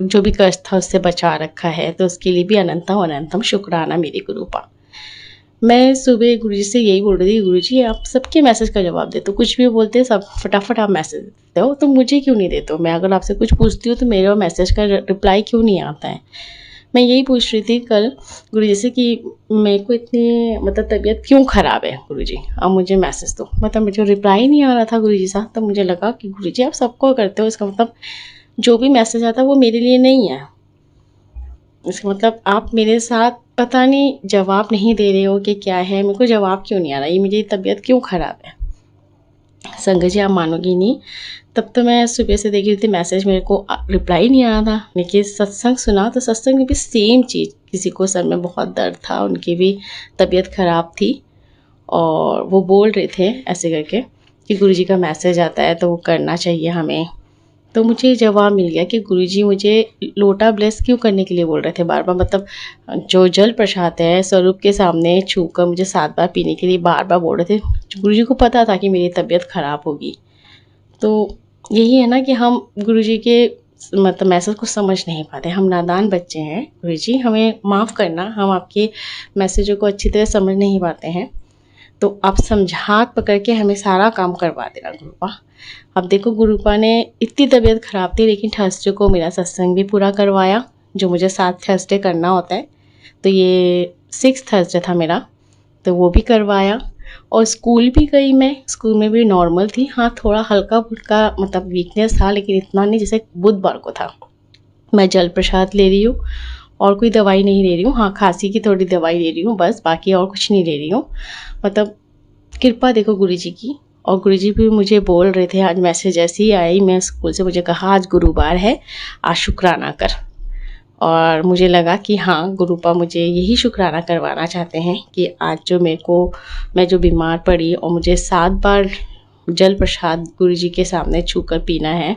जो भी कष्ट था उससे बचा रखा है। तो उसके लिए भी अनंतम अनंतम शुक्राना मेरे गुरुपा। मैं सुबह गुरुजी से यही बोल रही थी, गुरुजी आप सबके मैसेज का जवाब देते हो, कुछ भी बोलते हैं सब फटाफट आप मैसेज देते हो, तो मुझे क्यों नहीं देते हो? मैं अगर आपसे कुछ पूछती हूँ तो मेरे मैसेज का रिप्लाई क्यों नहीं आता है? मैं यही पूछ रही थी कल गुरुजी से कि मेरे को इतनी तबीयत क्यों ख़राब है गुरुजी, अब मुझे मैसेज दो। मुझे रिप्लाई नहीं आ रहा था गुरुजी से। तब मुझे लगा कि गुरुजी आप सबको करते हो, इसका जो भी मैसेज आता है वो मेरे लिए नहीं है। इसका आप मेरे साथ पता नहीं जवाब नहीं दे रहे हो कि क्या है, मेरे को जवाब क्यों नहीं आ रहा, ये मेरी तबीयत क्यों ख़राब है। संगत जी, आप मानोगी नहीं, तब तो मैं सुबह से देख रही थी मैसेज, मेरे को रिप्लाई नहीं आ रहा था। लेकिन सत्संग सुना तो सत्संग में भी सेम चीज़, किसी को सर में बहुत दर्द था, उनकी भी तबीयत ख़राब थी और वो बोल रहे थे ऐसे करके कि गुरुजी का मैसेज आता है तो वो करना चाहिए हमें। तो मुझे जवाब मिल गया कि गुरुजी मुझे लोटा ब्लेस क्यों करने के लिए बोल रहे थे बार बार। जो जल प्रसाद है स्वरूप के सामने छूकर मुझे 7 बार पीने के लिए बार बार बोल रहे थे। गुरुजी को पता था कि मेरी तबीयत ख़राब होगी। तो यही है ना कि हम गुरुजी के मैसेज को समझ नहीं पाते, हम नादान बच्चे हैं। गुरुजी हमें माफ़ करना, हम आपके मैसेजों को अच्छी तरह समझ नहीं पाते हैं। तो आप समझात पकड़ के हमें सारा काम करवा देना गुरुपा। अब देखो गुरुपा ने इतनी तबीयत ख़राब थी लेकिन थर्सडे को मेरा सत्संग भी पूरा करवाया, जो मुझे 7 थर्सडे करना होता है। तो ये 6 थर्सडे था मेरा, तो वो भी करवाया। और स्कूल भी गई मैं, स्कूल में भी नॉर्मल थी। हाँ, थोड़ा हल्का फुल्का वीकनेस था, लेकिन इतना नहीं जैसे बुधवार को था। मैं जल प्रसाद ले रही हूँ और कोई दवाई नहीं ले रही हूँ। हाँ, खांसी की थोड़ी दवाई ले रही हूँ बस, बाकी और कुछ नहीं ले रही हूँ। कृपा देखो गुरुजी की। और गुरुजी भी मुझे बोल रहे थे, आज मैसेज ऐसे ही आई, मैं स्कूल से मुझे कहा आज गुरुवार है, आज शुक्राना कर। और मुझे लगा कि हाँ, गुरुपा मुझे यही शुक्राना करवाना चाहते हैं कि आज जो मैं जो बीमार पड़ी और मुझे 7 बार जल प्रसाद गुरुजी के सामने छूकर पीना है।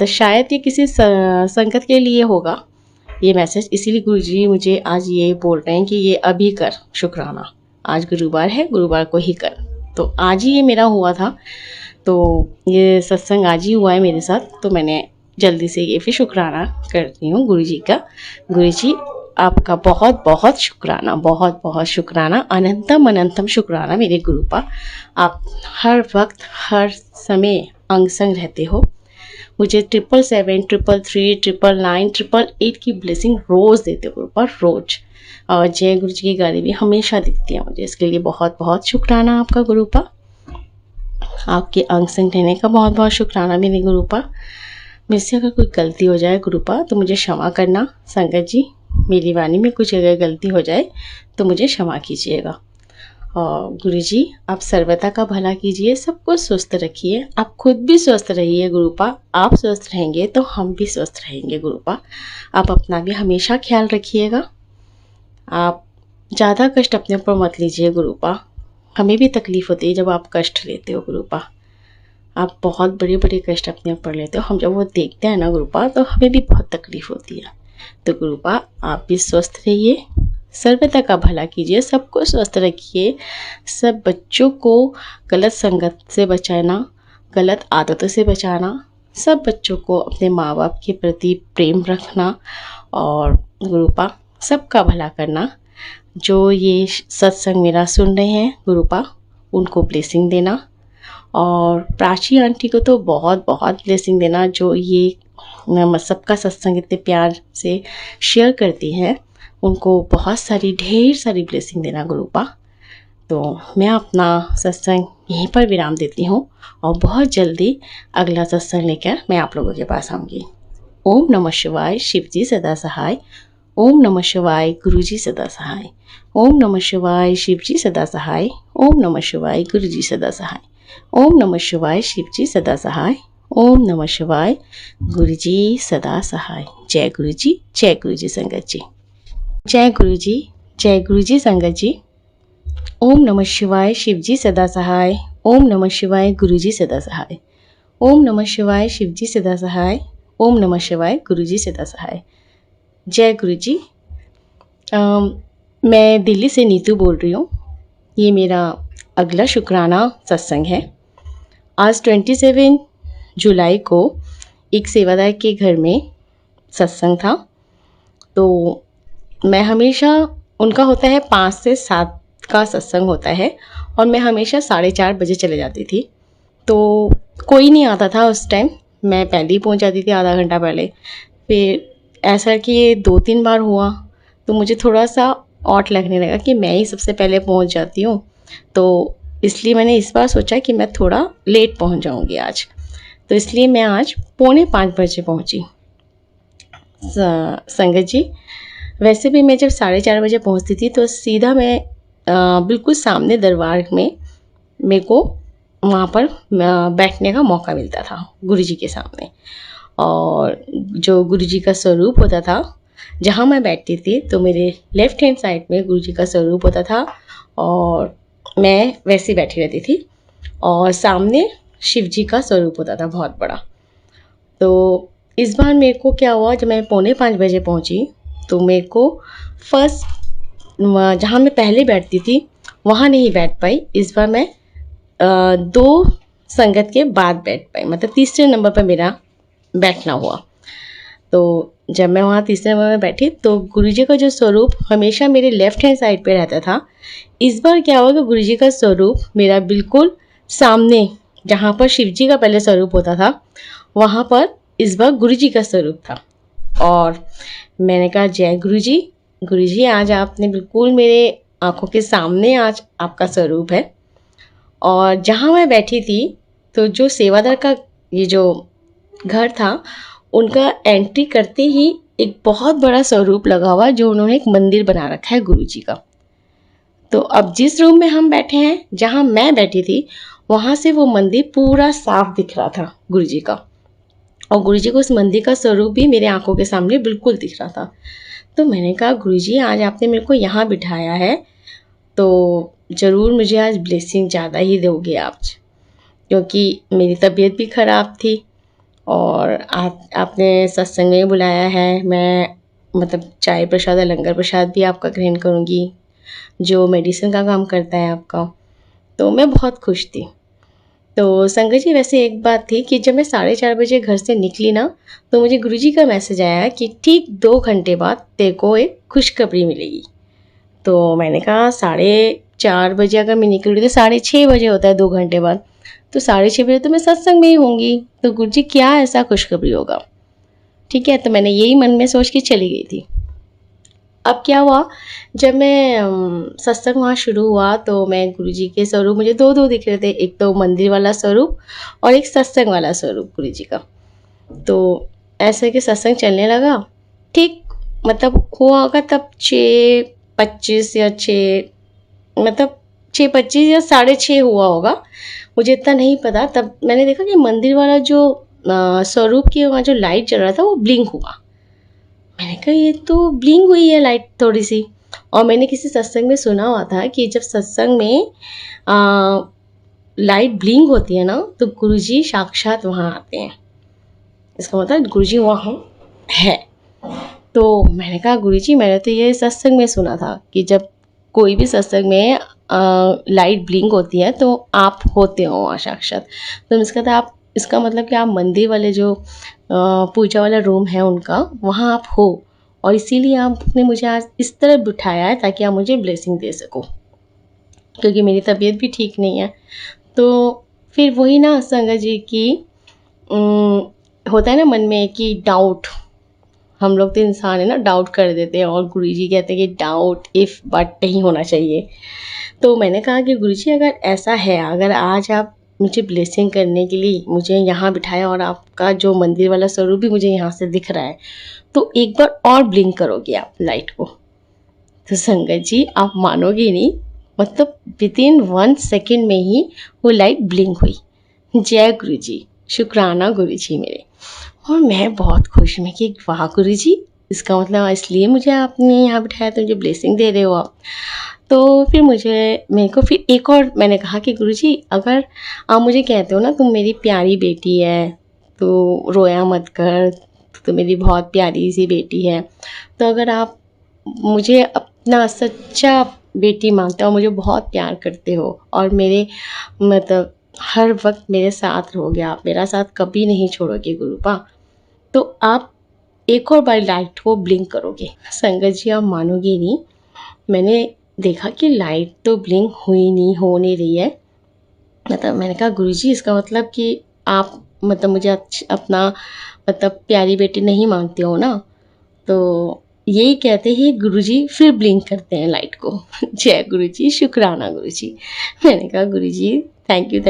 शायद ये किसी संकट के लिए होगा ये मैसेज, इसीलिए गुरुजी मुझे आज ये बोल रहे हैं कि ये अभी कर शुक्राना, आज गुरुवार है, गुरुवार को ही कर। तो आज ही ये मेरा हुआ था, तो ये सत्संग आज ही हुआ है मेरे साथ। तो मैंने जल्दी से ये फिर शुक्राना करती हूँ गुरु जी का। गुरु जी आपका बहुत बहुत शुक्राना, बहुत बहुत शुक्राना, अनंतम अनंतम शुक्राना मेरे गुरुपा। आप हर वक्त हर समय अंग संग रहते हो। मुझे 777, 333, 999, 888 की ब्लेसिंग रोज़ देते हो गुरुपा, रोज़। और जय गुरु जी की गाड़ी भी हमेशा दिखती है मुझे। इसके लिए बहुत बहुत शुक्राना आपका गुरुपा। आपके अंग संग रहने का बहुत बहुत शुक्राना मेरे गुरुपा। मुझसे अगर कोई गलती हो जाए गुरुपा तो मुझे क्षमा करना। संगत जी, मेरी वाणी में कुछ अगर गलती हो जाए तो मुझे क्षमा कीजिएगा। और गुरु जी आप सर्वदा का भला कीजिए, सबको स्वस्थ रखिए, आप खुद भी स्वस्थ रहिए गुरुपा। आप स्वस्थ रहेंगे तो हम भी स्वस्थ रहेंगे गुरुपा। आप अपना भी हमेशा ख्याल रखिएगा। आप ज़्यादा कष्ट अपने ऊपर मत लीजिए गुरुपा। हमें भी तकलीफ़ होती है जब आप कष्ट लेते हो गुरुपा। आप बहुत बड़े बड़े कष्ट अपने ऊपर लेते हो, हम जब वो देखते हैं ना गुरुपा तो हमें भी बहुत तकलीफ़ होती है। तो गुरुपा आप भी स्वस्थ रहिए, सर्वदा का भला कीजिए, सबको स्वस्थ रखिए। सब बच्चों को गलत संगत से बचाना, गलत आदतों से बचाना, सब बच्चों को अपने माँ बाप के प्रति प्रेम रखना और गुरुपा सबका भला करना। जो ये सत्संग मेरा सुन रहे हैं गुरुपा, उनको ब्लेसिंग देना। और प्राची आंटी को तो बहुत बहुत ब्लेसिंग देना, जो ये सबका सत्संग इतने प्यार से शेयर करती हैं। उनको बहुत सारी ढेर सारी ब्लेसिंग देना गुरुपा। तो मैं अपना सत्संग यहीं पर विराम देती हूँ और बहुत जल्दी अगला सत्संग लेकर मैं आप लोगों के पास आऊँगी। ओम नमः शिवाय, शिव जी सदा सहाय। ओम नमः शिवाय, गुरु जी सदा सहाय। ओम नमः शिवाय, शिव जी सदा सहाय। ओम नमः शिवाय, गुरु जी सदा सहाय। ओम नमः शिवाय, शिव जी सदा सहाय। ओम नमः शिवाय, गुरु जी सदा सहाय। जय गुरु जी, जय गुरु जी संगत जी। जय गुरु जी, जय गुरु जी संगत जी। ओम नमः शिवाय, शिव जी सदा सहाय। ओम नमः शिवाय, गुरु जी सदा सहाय। ओम नमः शिवाय, शिव जी सदा सहाय। ओम नमः शिवाय, गुरु जी सदा सहाय। जय गुरु जी। मैं दिल्ली से नीतू बोल रही हूँ। ये मेरा अगला शुक्राना सत्संग है। आज 27 जुलाई को एक सेवादार के घर में सत्संग था। तो मैं हमेशा, उनका होता है 5 से 7 का सत्संग होता है और मैं हमेशा 4:30 बजे चले जाती थी। तो कोई नहीं आता था उस टाइम, मैं पहले ही पहुंच जाती थी आधा घंटा पहले। फिर ऐसा कि ये 2-3 बार हुआ तो मुझे थोड़ा सा ऑट लगने लगा कि मैं ही सबसे पहले पहुंच जाती हूँ। तो इसलिए मैंने इस बार सोचा कि मैं थोड़ा लेट पहुंच जाऊंगी आज। तो इसलिए मैं आज 4:45 बजे पहुंची। संगत जी, वैसे भी मैं जब 4:30 बजे पहुंचती थी तो सीधा मैं बिल्कुल सामने दरबार में मेरे को वहाँ पर बैठने का मौका मिलता था गुरुजी के सामने। और जो गुरुजी का स्वरूप होता था, जहाँ मैं बैठती थी तो मेरे लेफ़्ट हैंड साइड में गुरुजी का स्वरूप होता था और मैं वैसे बैठी रहती थी। और सामने शिव जी का स्वरूप होता था बहुत बड़ा। तो इस बार मेरे को क्या हुआ, जब मैं 4:45 बजे पहुंची तो मेरे को फर्स्ट जहाँ मैं पहले बैठती थी वहाँ नहीं बैठ पाई। इस बार मैं 2 संगत के बाद बैठ पाई, मतलब तीसरे नंबर पर मेरा बैठना हुआ। तो जब मैं वहाँ तीसरे नंबर में बैठी तो गुरुजी का जो स्वरूप हमेशा मेरे लेफ़्ट हैंड साइड पे रहता था, इस बार क्या हुआ कि गुरुजी का स्वरूप मेरा बिल्कुल सामने, जहाँ पर शिव जी का पहले स्वरूप होता था वहाँ पर इस बार गुरुजी का स्वरूप था। और मैंने कहा जय गुरुजी, गुरुजी आज आपने बिल्कुल मेरे आँखों के सामने आज आपका स्वरूप है। और जहाँ मैं बैठी थी तो जो सेवादार का ये जो घर था, उनका एंट्री करते ही एक बहुत बड़ा स्वरूप लगा हुआ, जो उन्होंने एक मंदिर बना रखा है गुरुजी का। तो अब जिस रूम में हम बैठे हैं, जहाँ मैं बैठी थी, वहाँ से वो मंदिर पूरा साफ दिख रहा था गुरुजी का। और गुरुजी को उस मंदिर का स्वरूप भी मेरे आंखों के सामने बिल्कुल दिख रहा था। तो मैंने कहा गुरुजी आज आपने मेरे को यहाँ बिठाया है तो ज़रूर मुझे आज ब्लेसिंग ज़्यादा ही दोगे आप, क्योंकि मेरी तबीयत भी ख़राब थी और आपने सत्संग में बुलाया है। मैं मतलब चाय प्रसाद, लंगर प्रसाद भी आपका ग्रहण करूँगी, जो मेडिसिन का काम करता है आपका। तो मैं बहुत खुश थी। तो संगत जी, वैसे एक बात थी कि जब मैं 4:30 बजे घर से निकली ना, तो मुझे गुरुजी का मैसेज आया कि ठीक 2 घंटे बाद तेरे को एक खुशखबरी मिलेगी। तो मैंने कहा 4:30 बजे अगर मैं निकल रही तो 6:30 बजे होता है 2 घंटे बाद, तो 6:30 बजे तो मैं सत्संग में ही होंगी, तो गुरुजी क्या ऐसा खुशखबरी होगा। ठीक है, तो मैंने यही मन में सोच के चली गई थी। अब क्या हुआ, जब मैं सत्संग वहाँ शुरू हुआ तो मैं गुरुजी के स्वरूप मुझे दो दो दिख रहे थे, एक तो मंदिर वाला स्वरूप और एक सत्संग वाला स्वरूप गुरुजी का। तो ऐसे कि सत्संग चलने लगा, ठीक मतलब हुआ होगा तब 6:25 या 6:25 या 6:30 हुआ होगा, मुझे इतना नहीं पता। तब मैंने देखा कि मंदिर वाला जो स्वरूप की वहाँ जो लाइट जल रहा था वो ब्लिंक हुआ। मैंने कहा ये तो ब्लिंक हुई है लाइट थोड़ी सी। और मैंने किसी सत्संग में सुना हुआ था कि जब सत्संग में लाइट ब्लिंक होती है ना, तो गुरुजी साक्षात वहाँ आते हैं, इसका मतलब गुरुजी वहाँ है। तो मैंने कहा गुरुजी, मैंने तो ये सत्संग में सुना था कि जब कोई भी सत्संग में लाइट ब्लिंक होती है तो आप होते हो वहाँ साक्षात। तो इसका मतलब कि आप मंदिर वाले जो पूजा वाला रूम है उनका, वहाँ आप हो, और इसीलिए आपने मुझे आज इस तरह बिठाया है ताकि आप मुझे ब्लेसिंग दे सको, क्योंकि मेरी तबीयत भी ठीक नहीं है। तो फिर वही ना संगत जी की होता है ना मन में कि डाउट, हम लोग तो इंसान है ना, डाउट कर देते हैं, और गुरुजी कहते हैं कि डाउट इफ बट नहीं होना चाहिए। तो मैंने कहा कि गुरुजी अगर ऐसा है, अगर आज आप मुझे ब्लेसिंग करने के लिए मुझे यहाँ बिठाया और आपका जो मंदिर वाला स्वरूप भी मुझे यहाँ से दिख रहा है, तो एक बार और ब्लिंक करोगे आप लाइट को। तो संगत जी आप मानोगे नहीं, मतलब विदिन 1 सेकेंड में ही वो लाइट ब्लिंक हुई। जय गुरुजी, शुक्राना गुरुजी मेरे। और मैं बहुत खुश, मैं कि वाह गुरुजी, इसका मतलब इसलिए मुझे आपने यहाँ बिठाया तो मुझे ब्लेसिंग दे रहे हो आप। तो फिर मेरे को फिर एक और मैंने कहा कि गुरुजी अगर आप मुझे कहते हो ना तुम मेरी प्यारी बेटी है, तो रोया मत कर, तो मेरी बहुत प्यारी सी बेटी है, तो अगर आप मुझे अपना सच्चा बेटी मानते हो, मुझे बहुत प्यार करते हो और मेरे मतलब हर वक्त मेरे साथ रहोगे, आप मेरा साथ कभी नहीं छोड़ोगे गुरुपा, तो आप एक और बार लाइट को ब्लिंक करोगे। संगत जी आप मानोगे नहीं, मैंने देखा कि लाइट तो ब्लिंक हो नहीं रही है। मतलब मैंने कहा गुरुजी इसका मतलब कि आप मतलब मुझे अपना मतलब प्यारी बेटी नहीं मानते हो ना। तो यही कहते ही गुरुजी फिर ब्लिंक करते हैं लाइट को। जय गुरुजी, शुक्राना गुरुजी। मैंने कहा Guruji thank you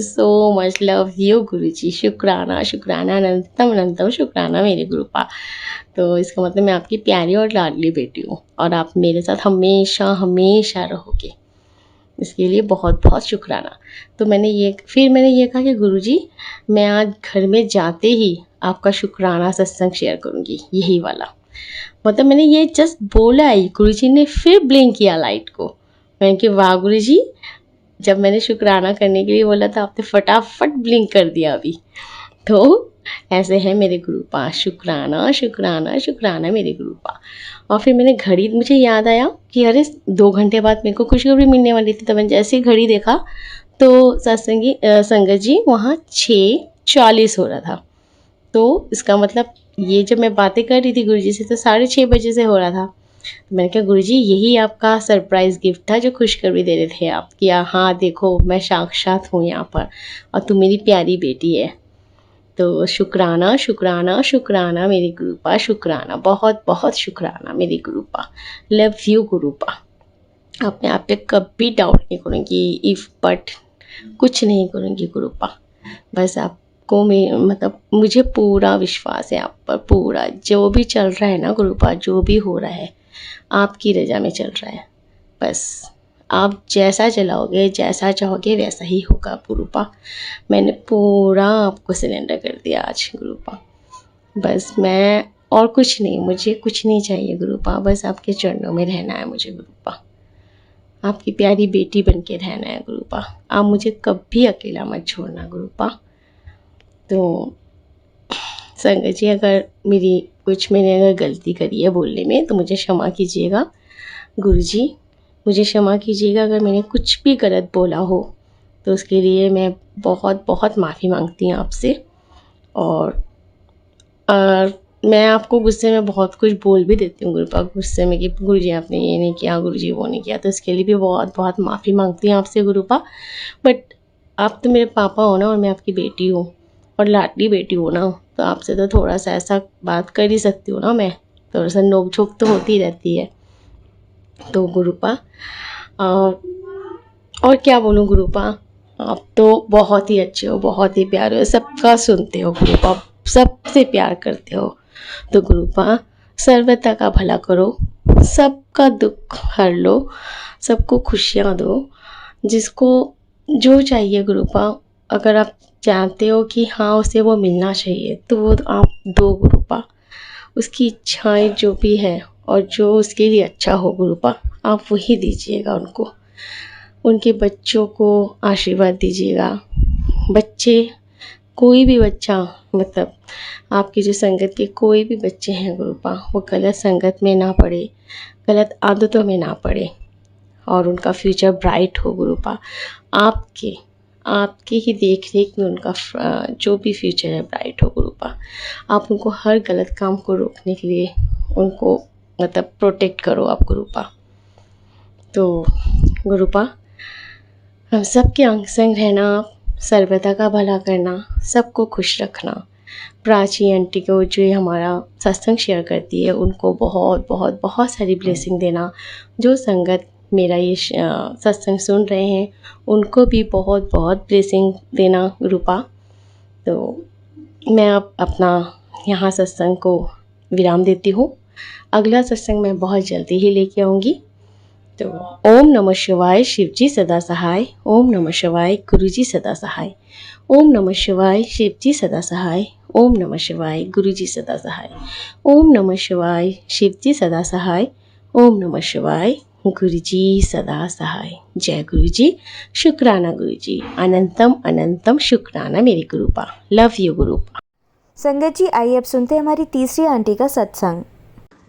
so much, love you Guruji, शुक्राना शुक्राना अनंतम अनंतम शुक्राना मेरे गुरुपा। तो इसका मतलब मैं आपकी प्यारी और लाडली बेटी हूँ और आप मेरे साथ हमेशा हमेशा रहोगे, इसके लिए बहुत बहुत शुक्राना। तो मैंने ये कहा कि गुरुजी मैं आज घर में जाते ही आपका शुक्राना सत्संग शेयर करूँगी, यही वाला। मतलब मैंने ये जस्ट बोला ही, गुरुजी ने फिर ब्लिंक किया लाइट को। मैंने कहा वाह गुरुजी, जब मैंने शुक्राना करने के लिए बोला था आपने फटाफट ब्लिंक कर दिया अभी। तो ऐसे है मेरे गुरुपा, शुक्राना शुक्राना शुक्राना मेरे गुरुपा। और फिर मैंने घड़ी, मुझे याद आया कि अरे 2 घंटे बाद मेरे को खुशखबरी मिलने वाली थी, तो मैंने जैसे ही घड़ी देखा तो संगत जी वहाँ 6:40 हो रहा था। तो इसका मतलब ये जब मैं बातें कर रही थी गुरुजी से तो 6:30 से हो रहा था। तो मैंने कहा गुरुजी यही आपका सरप्राइज़ गिफ्ट था जो खुशखबरी दे रहे थे आप, कि हाँ देखो मैं साक्षात हूँ यहाँ पर और तू मेरी प्यारी बेटी है। तो शुक्राना शुक्राना शुक्राना मेरे गुरुपा, शुक्राना बहुत बहुत शुक्राना मेरे गुरुपा, लव यू गुरुपा। अपने आप पे कभी डाउट नहीं करूँगी, इफ़ बट कुछ नहीं करूँगी गुरुपा। बस आपको मतलब मुझे पूरा विश्वास है आप पर, पूरा जो भी चल रहा है ना गुरुपा, जो भी हो रहा है आपकी रजा में चल रहा है। बस आप जैसा चलाओगे, जैसा चाहोगे वैसा ही होगा गुरुपा। मैंने पूरा आपको सिलेंडर कर दिया आज गुरुपा। बस मैं और कुछ नहीं, मुझे कुछ नहीं चाहिए गुरुपा, बस आपके चरणों में रहना है मुझे गुरुपा, आपकी प्यारी बेटी बन के रहना है गुरुपा। आप मुझे कभी अकेला मत छोड़ना गुरुपा। तो संगत जी अगर मैंने अगर गलती करी है बोलने में तो मुझे क्षमा कीजिएगा गुरुजी, मुझे क्षमा कीजिएगा अगर मैंने कुछ भी गलत बोला हो, तो उसके लिए मैं बहुत बहुत माफ़ी मांगती हूँ आपसे। और मैं आपको गुस्से में बहुत कुछ बोल भी देती हूँ गुरुपा, गुस्से में कि गुरुजी आपने ये नहीं किया, गुरुजी वो नहीं किया, तो इसके लिए भी बहुत बहुत माफ़ी मांगती हूँ आपसे गुरुपा। बट आप तो मेरे पापा हो ना, और मैं आपकी बेटी हूँ और लाडली बेटी हूँ ना, तो आपसे तो थोड़ा सा ऐसा बात कर ही सकती हूँ ना मैं, थोड़ा सा नोक झोंक तो होती रहती है। तो गुरुपा और क्या बोलूँ गुरुपा, आप तो बहुत ही अच्छे हो, बहुत ही प्यारे हो, सबका सुनते हो गुरुपा, सबसे प्यार करते हो। तो गुरुपा सर्वथा का भला करो, सबका दुख हर लो, सबको खुशियाँ दो, जिसको जो चाहिए गुरुपा। अगर आप जानते हो कि हाँ उसे वो मिलना चाहिए तो वो आप दो गुरुपा, उसकी इच्छाएं जो भी है और जो उसके लिए अच्छा हो गुरुपा, आप वही दीजिएगा उनको, उनके बच्चों को आशीर्वाद दीजिएगा। बच्चे, कोई भी बच्चा, मतलब आपकी जो संगत के कोई भी बच्चे हैं गुरुपा, वो गलत संगत में ना पड़े, गलत आदतों में ना पड़े और उनका फ्यूचर ब्राइट हो गुरुपा। आपके आपके ही देख रेख में उनका जो भी फ्यूचर है ब्राइट हो गुरुपा। आप उनको हर गलत काम को रोकने के लिए उनको मतलब प्रोटेक्ट करो आप गुरुपा। तो गुरुपा हम सबके अंग संग रहना, सर्वदा का भला करना, सबको खुश रखना। प्राची आंटी को जो ये हमारा सत्संग शेयर करती है उनको बहुत बहुत बहुत सारी ब्लेसिंग देना। जो संगत मेरा ये सत्संग सुन रहे हैं उनको भी बहुत बहुत ब्लेसिंग देना रूपा। तो मैं अब अपना यहाँ सत्संग को विराम देती हूँ। अगला सत्संग मैं बहुत जल्दी ही लेके आऊँगी। तो ओम नमः शिवाय, शिवजी सदा सहाय। ओम नमः शिवाय, गुरुजी सदा सहाय। ओम नमः शिवाय, शिवजी सदा सहाय। ओम नमः शिवाय, गुरुजी सदा सहाय। ओम नमः शिवाय, शिवजी सदा सहाय। ओम नमः शिवाय, गुरुजी सदा सहाय। जय गुरुजी, शुक्राना गुरुजी, अनंतम अनंतम शुक्राना मेरी गुरुपा। Love you गुरुपा। संगत जी, आइए अब सुनते हैं हमारी तीसरी आंटी का सत्संग।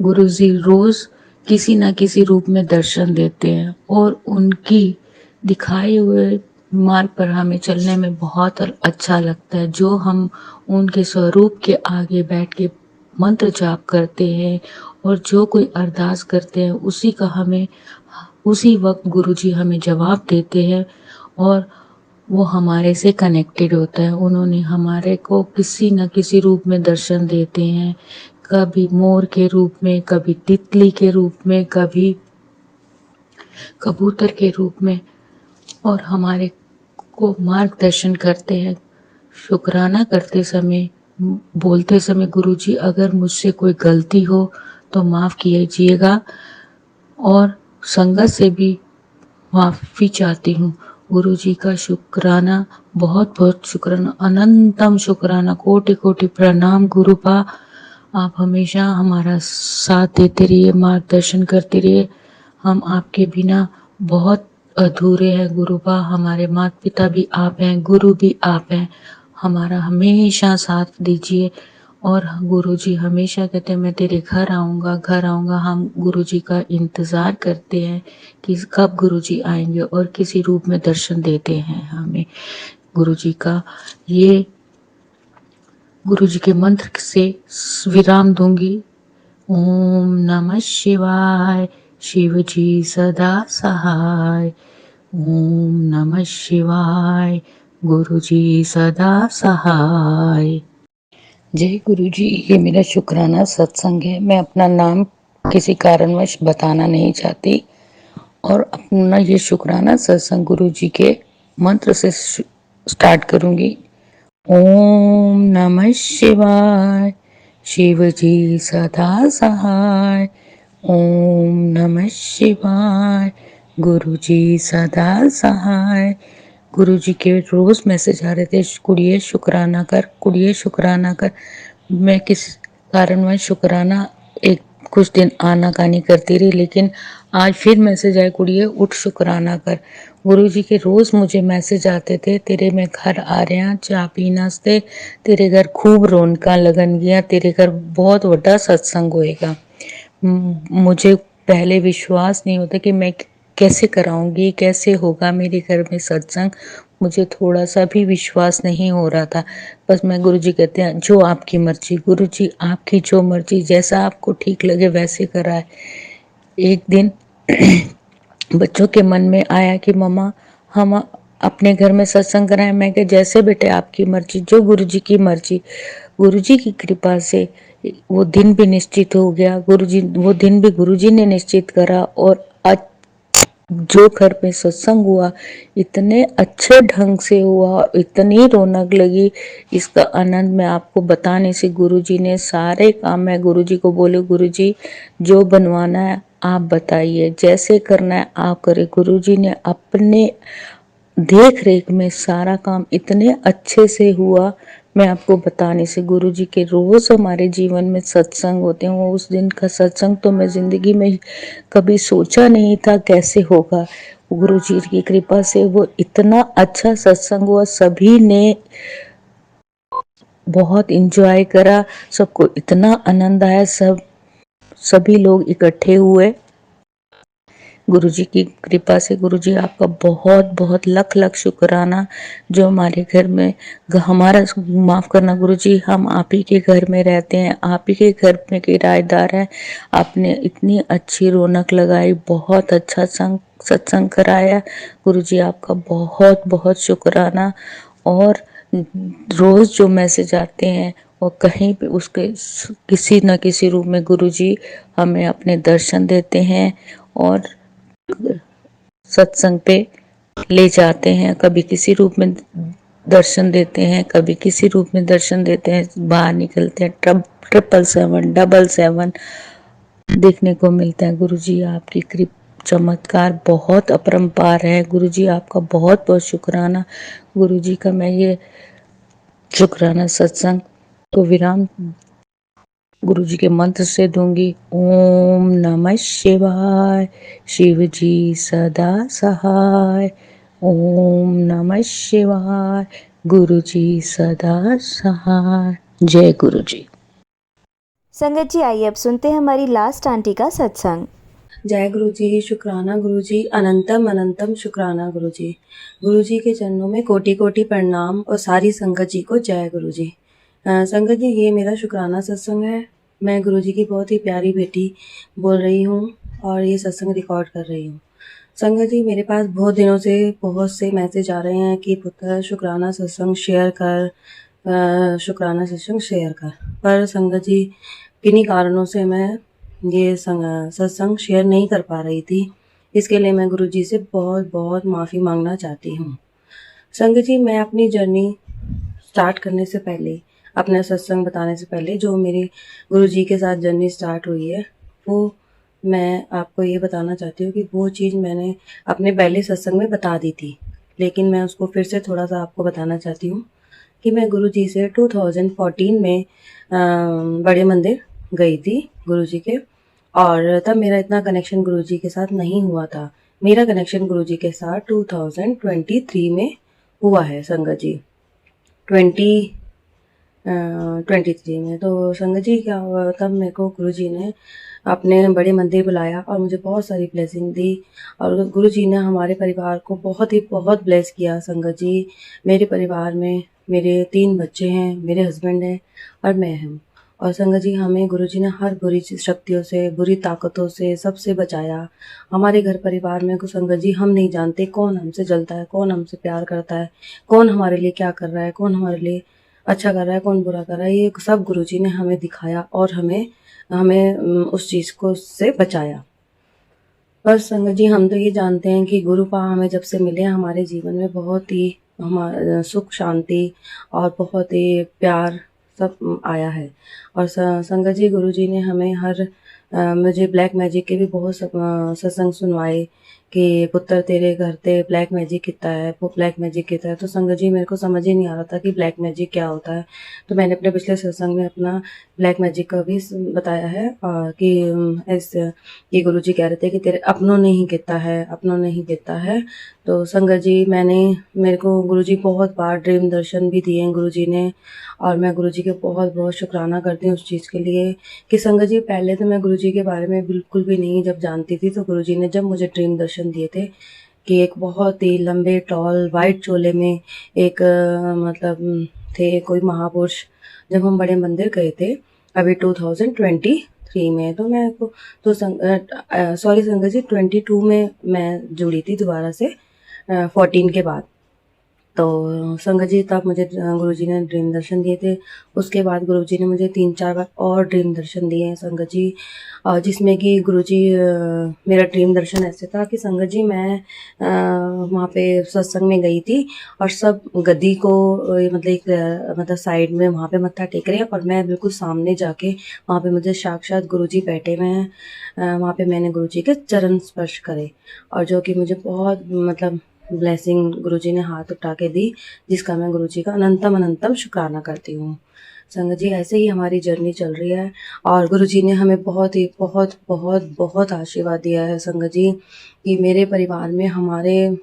गुरुजी रोज किसी न किसी रूप में दर्शन देते हैं और उनकी दिखाए हुए मार्ग पर हमें चलने में बहुत अच्छा लगता है। जो हम उनके स्वरूप के आगे बैठ के मंत्र जाप करते हैं और जो कोई अरदास करते हैं उसी का हमें उसी वक्त गुरुजी हमें जवाब देते हैं और वो हमारे से कनेक्टेड होता है। उन्होंने हमारे को किसी न किसी रूप में दर्शन देते हैं, कभी मोर के रूप में, कभी तितली के रूप में, कभी कबूतर के रूप में, और हमारे को मार्गदर्शन करते हैं। शुक्राना करते समय, बोलते समय, गुरुजी अगर मुझसे कोई गलती हो तो माफ़ कीजिएगा और संगत से भी माफ़ी चाहती हूँ। गुरुजी का शुक्राना, बहुत बहुत शुक्राना, अनंतम शुक्राना, कोटि कोटि प्रणाम गुरुपा। आप हमेशा हमारा साथ देते रहिए, मार्गदर्शन करते रहिए। हम आपके बिना बहुत अधूरे हैं गुरुपा। हमारे माता पिता भी आप हैं, गुरु भी आप हैं। हमारा हमेशा साथ दीजिए। और गुरुजी हमेशा कहते हैं मैं तेरे घर आऊँगा, घर आऊँगा। हम गुरुजी का इंतज़ार करते हैं कि कब गुरुजी आएंगे और किसी रूप में दर्शन देते हैं हमें। गुरुजी का ये गुरुजी के मंत्र से विराम दूंगी। ओम नमः शिवाय, शिवजी सदा सहाय। ओम नमः शिवाय, गुरुजी सदा सहाय। जय गुरुजी, ये मेरा शुक्राना सत्संग है। मैं अपना नाम किसी कारणवश बताना नहीं चाहती और अपना ये शुक्राना सत्संग गुरुजी के मंत्र से स्टार्ट करूंगी। ओम नमः शिवाय, शिवजी सदा सहाय। ओम नमः शिवाय, गुरुजी सदा सहाय। गुरुजी के रोज मैसेज आ रहे थे, कुड़िए शुक्राना कर, कुड़िए शुक्राना कर। मैं किस कारणवश शुक्राना एक कुछ दिन आनाकानी करती रही, लेकिन आज फिर मैसेज आए, कुड़िए उठ शुक्राना कर। गुरुजी के रोज मुझे मैसेज आते थे, तेरे में घर आ रहे हैं चाह पीना से, तेरे घर खूब रौनका लगन गया, तेरे घर बहुत बड़ा सत्संग होएगा। मुझे पहले विश्वास नहीं होता कि मैं कैसे कराऊंगी, कैसे होगा मेरे घर में सत्संग। मुझे थोड़ा सा भी विश्वास नहीं हो रहा था। बस मैं, गुरुजी कहते हैं जो आपकी मर्जी, गुरुजी आपकी जो मर्जी, जैसा आपको ठीक लगे वैसे कराए। एक दिन बच्चों के मन में आया कि मम्मा हम अपने घर में सत्संग कराएं। मैं कहा जैसे बेटे आपकी मर्जी, जो गुरुजी की मर्जी। गुरुजी की कृपा से वो दिन भी निश्चित हो गया। गुरुजी, वो दिन भी गुरुजी ने निश्चित करा। और आज जो घर में सत्संग हुआ, इतने अच्छे ढंग से हुआ, इतनी रौनक लगी, इसका आनंद मैं आपको बताने से। गुरुजी ने सारे काम, मैं गुरुजी को बोले गुरुजी जो बनवाना है आप बताइए, जैसे करना है आप करें। गुरुजी ने अपने देख रेख में सारा काम इतने अच्छे से हुआ, मैं आपको बताने से। गुरुजी के रोज हमारे जीवन में सत्संग होते हैं। वो उस दिन का सत्संग तो मैं जिंदगी में कभी सोचा नहीं था कैसे होगा। गुरुजी की कृपा से वो इतना अच्छा सत्संग हुआ, सभी ने बहुत एंजॉय करा, सबको इतना आनंद आया। सभी लोग इकट्ठे हुए गुरुजी की कृपा से। गुरुजी आपका बहुत बहुत लख लख शुक्राना जो हमारे घर में, हमारा माफ करना गुरुजी, हम आप ही के घर में रहते हैं, आप ही के घर में किराएदार हैं। आपने इतनी अच्छी रौनक लगाई, बहुत अच्छा सत्संग कराया। गुरुजी आपका बहुत बहुत शुक्राना। और रोज जो मैसेज आते हैं और कहीं पे उसके किसी न किसी रूप में गुरुजी हमें अपने दर्शन देते हैं और सत्संग पे ले जाते हैं। कभी किसी रूप में दर्शन देते हैं, कभी किसी रूप में दर्शन देते हैं। बाहर निकलते हैं, 777 777 देखने को मिलता है। गुरुजी आपकी कृपा चमत्कार बहुत अपरंपार है। गुरुजी आपका बहुत बहुत शुक्राना। गुरुजी का मैं ये शुक्राना सत्संग को विराम गुरुजी के मंत्र से दूंगी। ओम नमः शिवाय, शिव जी सदा सहाय। ओम नमः शिवाय, गुरुजी सदा सहाय। जय गुरुजी। संगत जी, आइए अब सुनते हैं हमारी लास्ट आंटी का सत्संग। जय गुरु जी, शुक्राना गुरु जी, अनंतम अनंतम शुक्राना गुरु जी। गुरु जी के चरणों में कोटि कोटि प्रणाम और सारी संगत जी को जय गुरु जी। संगत जी, ये मेरा शुक्राना सत्संग है। मैं गुरु जी की बहुत ही प्यारी बेटी बोल रही हूँ और ये सत्संग रिकॉर्ड कर रही हूँ। संगत जी, मेरे पास बहुत दिनों से बहुत से मैसेज आ रहे हैं कि पुत्र शुक्राना सत्संग शेयर कर, शुक्राना सत्संग शेयर कर। पर संगत जी, किन्हीं कारणों से मैं ये सत्संग शेयर नहीं कर पा रही थी। इसके लिए मैं गुरुजी से बहुत बहुत माफ़ी मांगना चाहती हूँ। संगत जी, मैं अपनी जर्नी स्टार्ट करने से पहले, अपना सत्संग बताने से पहले, जो मेरी गुरुजी के साथ जर्नी स्टार्ट हुई है, वो मैं आपको ये बताना चाहती हूँ कि वो चीज़ मैंने अपने पहले सत्संग में बता दी थी, लेकिन मैं उसको फिर से थोड़ा सा आपको बताना चाहती हूँ कि मैं गुरुजी से 2014 में बड़े मंदिर गई थी गुरुजी के, और तब मेरा इतना कनेक्शन गुरुजी के साथ नहीं हुआ था। मेरा कनेक्शन गुरुजी के साथ 2023 में हुआ है संगत जी, 2023 में। तो संगत जी क्या हुआ, तब मेरे को गुरुजी ने अपने बड़े मंदिर बुलाया और मुझे बहुत सारी ब्लेसिंग दी, और गुरुजी ने हमारे परिवार को बहुत ब्लेस किया। संगत जी, मेरे परिवार में मेरे 3 बच्चे हैं, मेरे हस्बैंड हैं और मैं हूँ। और संगत जी, हमें गुरुजी ने हर बुरी शक्तियों से, बुरी ताकतों से, सबसे बचाया। हमारे घर परिवार में संगत जी, हम नहीं जानते कौन हमसे जलता है, कौन हमसे प्यार करता है, कौन हमारे लिए क्या कर रहा है, कौन हमारे लिए अच्छा कर रहा है, कौन बुरा कर रहा है। ये सब गुरुजी ने हमें दिखाया और हमें उस चीज़ को से बचाया। बस संगत जी, हम तो ये जानते हैं कि गुरुपा हमें जब से मिले, हमारे जीवन में बहुत ही हमारा सुख शांति और बहुत ही प्यार सब आया है। और संगत जी, गुरुजी ने हमें मुझे ब्लैक मैजिक के भी बहुत सत्संग सुनवाए कि पुत्र तेरे घर ते ब्लैक मैजिक कितना है, वो ब्लैक मैजिक कितना है। तो संगत जी, मेरे को समझ ही नहीं आ रहा था कि ब्लैक मैजिक क्या होता है। तो मैंने अपने पिछले सत्संग में अपना ब्लैक मैजिक का भी बताया है कि गुरुजी कह रहे थे कि तेरे अपनों ने ही कितना है, अपनों ने ही कितना है। तो संगत जी, मेरे को गुरुजी बहुत बार ड्रीम दर्शन भी दिए हैं गुरुजी ने, और मैं गुरुजी के बहुत बहुत शुक्राना करती हूँ उस चीज़ के लिए कि संगत जी, पहले तो मैं गुरुजी के बारे में बिल्कुल भी नहीं जब जानती थी, तो गुरुजी ने जब मुझे ड्रीम दर्शन दिए थे कि एक बहुत ही लंबे टॉल वाइट चोले में एक थे कोई महापुरुष। जब हम बड़े मंदिर गए थे अभी 2023 में, तो मैं को तो सॉरी संगत जी 22 में मैं जुड़ी थी दोबारा से 14 के बाद। तो संगत जी तब मुझे गुरुजी ने ड्रीम दर्शन दिए थे। उसके बाद गुरुजी ने मुझे 3-4 बार और ड्रीम दर्शन दिए हैं संगत जी, जिसमें कि गुरुजी मेरा ड्रीम दर्शन ऐसे था कि संगत जी मैं वहाँ पे सत्संग में गई थी और सब गद्दी को साइड में वहाँ पे मत्था टेक रहे हैं और मैं बिल्कुल सामने जाके वहाँ पे मुझे साक्षात गुरुजी बैठे हुए हैं। वहाँ पे मैंने गुरुजी के चरण स्पर्श करे और जो कि मुझे बहुत ब्लेसिंग गुरुजी ने हाथ उठा के दी, जिसका मैं गुरुजी का अनंतम अनंतम शुक्राना करती हूँ। संगत जी ऐसे ही हमारी जर्नी चल रही है और गुरुजी ने हमें बहुत ही बहुत बहुत बहुत आशीर्वाद दिया है संगत जी, कि मेरे परिवार में हमारे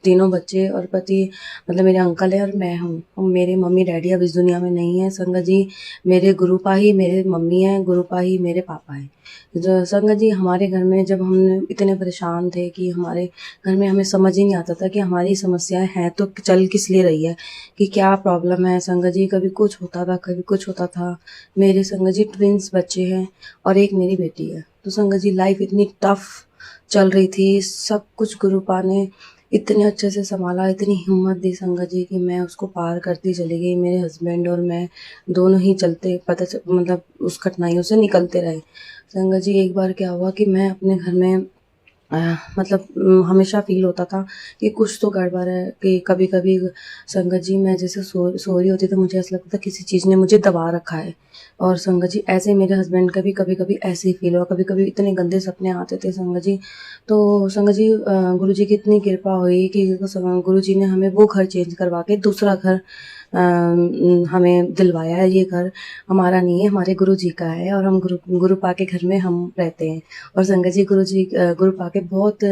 तीनों बच्चे और पति मेरे अंकल है और मैं हूँ। मेरे मम्मी डैडी अब इस दुनिया में नहीं है संगत जी। मेरे गुरुपा ही मेरे मम्मी हैं, गुरुपा ही मेरे पापा हैं। जो संगत जी हमारे घर में जब हम इतने परेशान थे कि हमारे घर में हमें समझ ही नहीं आता था कि हमारी समस्याएं हैं तो चल किस लिए रही है, कि क्या प्रॉब्लम है संगत जी। कभी कुछ होता था, कभी कुछ होता था। मेरे संगत जी ट्विंस बच्चे हैं और एक मेरी बेटी है। तो संगत जी लाइफ इतनी टफ चल रही थी, सब कुछ गुरुपा ने इतने अच्छे से संभाला, इतनी हिम्मत दी संगत जी कि मैं उसको पार करती चली गई। मेरे हस्बैंड और मैं दोनों ही चलते उस कठिनाइयों से निकलते रहे संगत जी। एक बार क्या हुआ कि मैं अपने घर में हमेशा फील होता था कि कुछ तो गड़बड़ है, कि कभी कभी संगत जी मैं जैसे सो रही होती तो मुझे ऐसा लगता था किसी चीज़ ने मुझे दबा रखा है। और संगत जी ऐसे मेरे हस्बैंड का भी कभी कभी ऐसे ही फील हुआ, कभी कभी इतने गंदे सपने आते थे संगत जी। तो संगत जी गुरु जी की इतनी कृपा हुई कि गुरु जी ने हमें वो घर चेंज करवा के दूसरा घर हमें दिलवाया है। ये घर हमारा नहीं है, हमारे गुरु जी का है और हम गुरुपा के घर में हम रहते हैं। और संगत जी गुरुपा के बहुत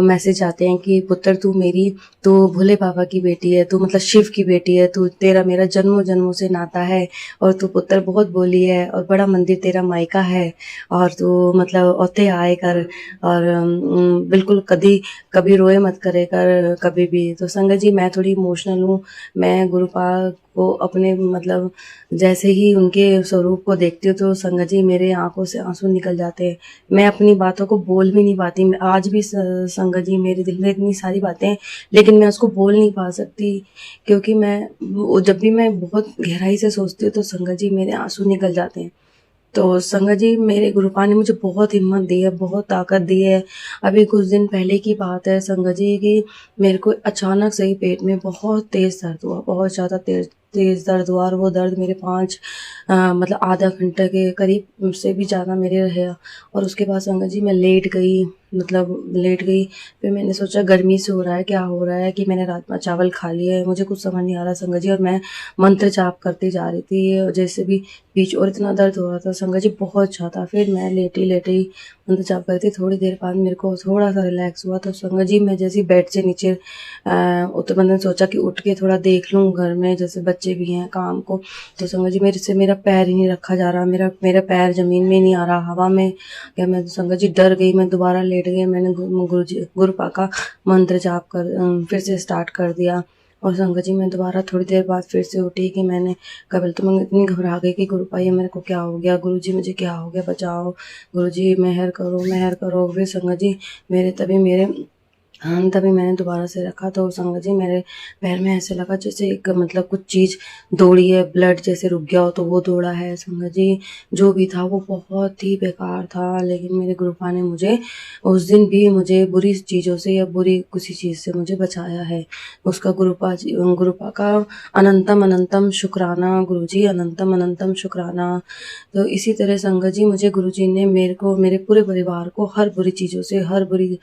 मैसेज आते हैं कि पुत्र तू भोले बाबा की बेटी है, तू शिव की बेटी है, तू तेरा मेरा जन्मों जन्मों से नाता है और तू पुत्र बहुत बोली है और बड़ा मंदिर तेरा मायका है और तू ओते आए कर और बिल्कुल कभी रोए मत करे कर कभी भी। तो संगत जी मैं थोड़ी इमोशनल हूँ। मैं गुरुपा को अपने जैसे ही उनके स्वरूप को देखती हूँ तो संगत जी मेरे आंखों से आंसू निकल जाते हैं। मैं अपनी बातों को बोल भी नहीं पाती। मैं आज भी संगत जी मेरे दिल में इतनी सारी बातें हैं लेकिन मैं उसको बोल नहीं पा सकती, क्योंकि जब भी मैं बहुत गहराई से सोचती हूँ तो संगत जी मेरे आंसू निकल जाते हैं। तो संगत जी मेरे गुरुपा ने मुझे बहुत हिम्मत दी है, बहुत ताकत दी है। अभी कुछ दिन पहले की बात है संगत जी कि मेरे को अचानक से ही पेट में बहुत तेज़ दर्द हुआ, बहुत ज़्यादा तेज़ दर्द हुआ और वो दर्द मेरे आधा घंटे के करीब से भी ज़्यादा मेरे रहे। और उसके बाद संगत जी मैं लेट गई। फिर मैंने सोचा गर्मी से हो रहा है, क्या हो रहा है, कि मैंने राजमा चावल खा लिया है, मुझे कुछ समझ नहीं आ रहा संगत जी। और मैं मंत्र जाप करती जा रही थी जैसे भी बीच, और इतना दर्द हो रहा था संगत जी बहुत ज़्यादा। फिर मैं लेटी मंत्र जाप करती, थोड़ी देर बाद मेरे को थोड़ा सा रिलैक्स हुआ। तो संगत जी मैं जैसे बेड से नीचे तो मैंने सोचा कि उठ के थोड़ा देख लूँ घर में, जैसे बच्चे भी हैं काम को। तो संगत जी मेरा पैर ही नहीं रखा जा रहा, मेरा पैर ज़मीन में नहीं आ रहा, हवा में। क्या मैं संगत जी डर गई, मैं दोबारा लेट गई। मैंने गुरुपा का मंत्र जाप कर फिर से स्टार्ट कर दिया। और संगत जी मैं दोबारा थोड़ी देर बाद फिर से उठी कि मैंने कबल तो मैं इतनी घबरा गई कि गुरुपा ये मेरे को क्या हो गया, गुरुजी मुझे क्या हो गया, बचाओ गुरुजी, मेहर करो। फिर संगत जी तभी मैंने दोबारा से रखा तो संगत जी मेरे पैर में ऐसे लगा जैसे एक कुछ चीज़ दौड़ी है, ब्लड जैसे रुक गया हो तो वो दौड़ा है संगत जी। जो भी था वो बहुत ही बेकार था, लेकिन मेरे गुरुपा ने मुझे उस दिन भी मुझे बुरी चीज़ों से या बुरी किसी चीज़ से मुझे बचाया है। उसका गुरुपा का अनंतम अनंतम शुक्राना गुरुजी, अनंतम अनंतम शुक्राना। तो इसी तरह संगत जी मुझे गुरुजी ने मेरे पूरे परिवार को हर बुरी चीज़ों से, हर बुरी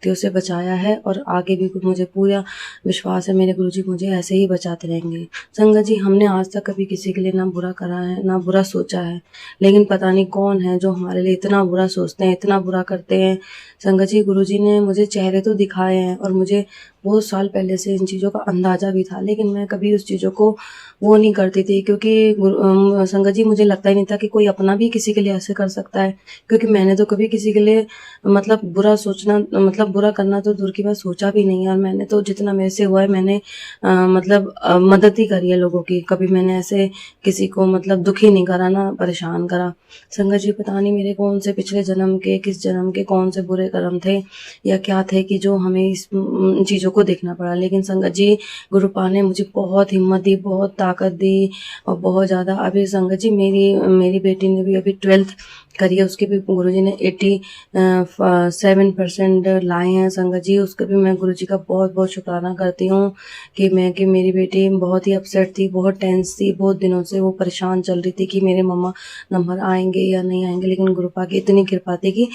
से बचाया है और आगे भी मुझे पूरा विश्वास है मेरे गुरुजी मुझे ऐसे ही बचाते रहेंगे। संगत जी हमने आज तक कभी किसी के लिए ना बुरा करा है, ना बुरा सोचा है, लेकिन पता नहीं कौन है जो हमारे लिए इतना बुरा सोचते हैं, इतना बुरा करते हैं। संगत जी गुरुजी ने मुझे चेहरे तो दिखाए हैं और मुझे बहुत साल पहले से इन चीज़ों का अंदाज़ा भी था, लेकिन मैं कभी उस चीज़ों को वो नहीं करती थी, क्योंकि संगत जी मुझे लगता ही नहीं था कि कोई अपना भी किसी के लिए ऐसे कर सकता है, क्योंकि मैंने तो कभी किसी के लिए मतलब बुरा सोचना मतलब बुरा करना तो दूर की बात सोचा भी नहीं है। और मैंने तो जितना मेरे से हुआ है मैंने मतलब मदद ही करी है लोगों की, कभी मैंने ऐसे किसी को मतलब दुखी नहीं करा ना परेशान करा। संगत जी पता नहीं मेरे कौन से पिछले जन्म के किस जन्म के कौन से बुरे कर्म थे या क्या थे कि जो हमें इस चीज़ों को देखना पड़ा, लेकिन संगत जी गुरुपा ने मुझे बहुत हिम्मत दी, बहुत ताकत दी और बहुत ज़्यादा। अभी संगत जी मेरी बेटी ने भी अभी 12th करी है, उसके भी गुरुजी ने 87% लाए हैं संगत जी। उसके भी मैं गुरुजी का बहुत बहुत शुक्राना करती हूँ कि मेरी बेटी बहुत ही अपसेट थी, बहुत टेंस थी, बहुत दिनों से वो परेशान चल रही थी कि मेरे मम्मा नंबर आएंगे या नहीं आएंगे, लेकिन गुरुपा की इतनी कृपा थी कि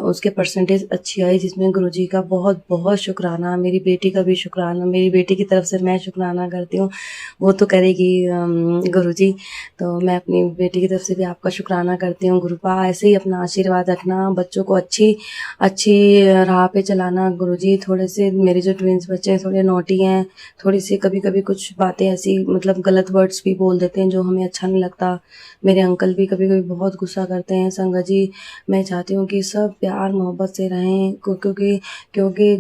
उसके परसेंटेज अच्छी आई, जिसमें गुरुजी का बहुत बहुत शुक्राना। मेरी बेटी का भी शुक्राना, मेरी बेटी की तरफ से मैं शुक्राना करती हूँ, वो तो करेगी गुरुजी, तो मैं अपनी बेटी की तरफ से भी आपका शुक्राना करती हूँ। गुरुपा ऐसे ही अपना आशीर्वाद रखना, बच्चों को अच्छी अच्छी राह पे चलाना गुरुजी। थोड़े से मेरे जो ट्विंस बच्चे हैं थोड़े नॉटी हैं, थोड़ी सी कभी कभी कुछ बातें ऐसी मतलब गलत वर्ड्स भी बोल देते हैं जो हमें अच्छा नहीं लगता। मेरे अंकल भी कभी कभी बहुत गुस्सा करते हैं संगत जी। मैं चाहती हूँ कि सब प्यार मोहब्बत से रहें, क्योंकि क्योंकि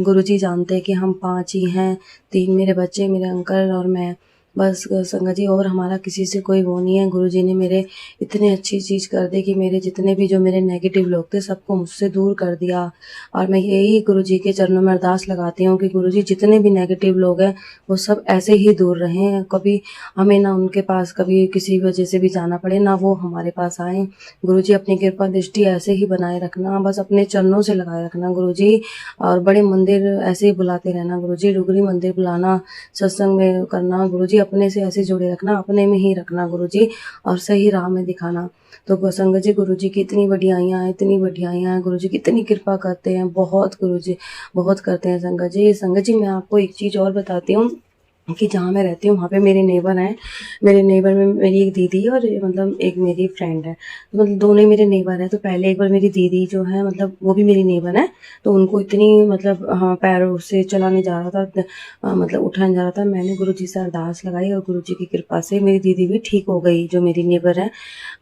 गुरुजी जानते हैं कि हम 5 ही हैं, 3 मेरे बच्चे, मेरे अंकल और मैं, बस संगत जी। और हमारा किसी से कोई वो नहीं है। गुरुजी ने मेरे इतनी अच्छी चीज़ कर दी कि मेरे जितने भी जो मेरे नेगेटिव लोग थे सबको मुझसे दूर कर दिया। और मैं यही गुरुजी के चरणों में अरदास लगाती हूँ कि गुरुजी जितने भी नेगेटिव लोग हैं वो सब ऐसे ही दूर रहें, कभी हमें ना उनके पास कभी किसी वजह से भी जाना पड़े, ना वो हमारे पास आए। गुरुजी अपनी कृपा दृष्टि ऐसे ही बनाए रखना, बस अपने चरणों से लगाए रखना गुरुजी। और बड़े मंदिर ऐसे ही बुलाते रहना गुरुजी, डुगरी मंदिर बुलाना, सत्संग में करना गुरुजी, अपने से ऐसे जुड़े रखना, अपने में ही रखना गुरुजी, और सही राह में दिखाना। तो संगत जी गुरुजी की इतनी बढ़ियाइयाँ हैं, इतनी बढ़ियाइयाँ हैं, गुरुजी कितनी कृपा करते हैं, बहुत गुरुजी बहुत करते हैं संगत जी। संगत जी मैं आपको एक चीज़ और बताती हूँ कि जहाँ मैं रहती हूँ वहाँ पे मेरे नेबर हैं। मेरे नेबर में मेरी एक दीदी है और मतलब एक मेरी फ्रेंड है, तो मतलब दोनों ही मेरे नेबर हैं। तो पहले एक बार मेरी दीदी जो है मतलब वो भी मेरी नेबर है, तो उनको इतनी मतलब पैरों से चला नहीं जा रहा था, मतलब उठा नहीं जा रहा था। मैंने गुरुजी से अरदास लगाई और गुरुजी की कृपा से मेरी दीदी भी ठीक हो गई, जो मेरी नेबर है,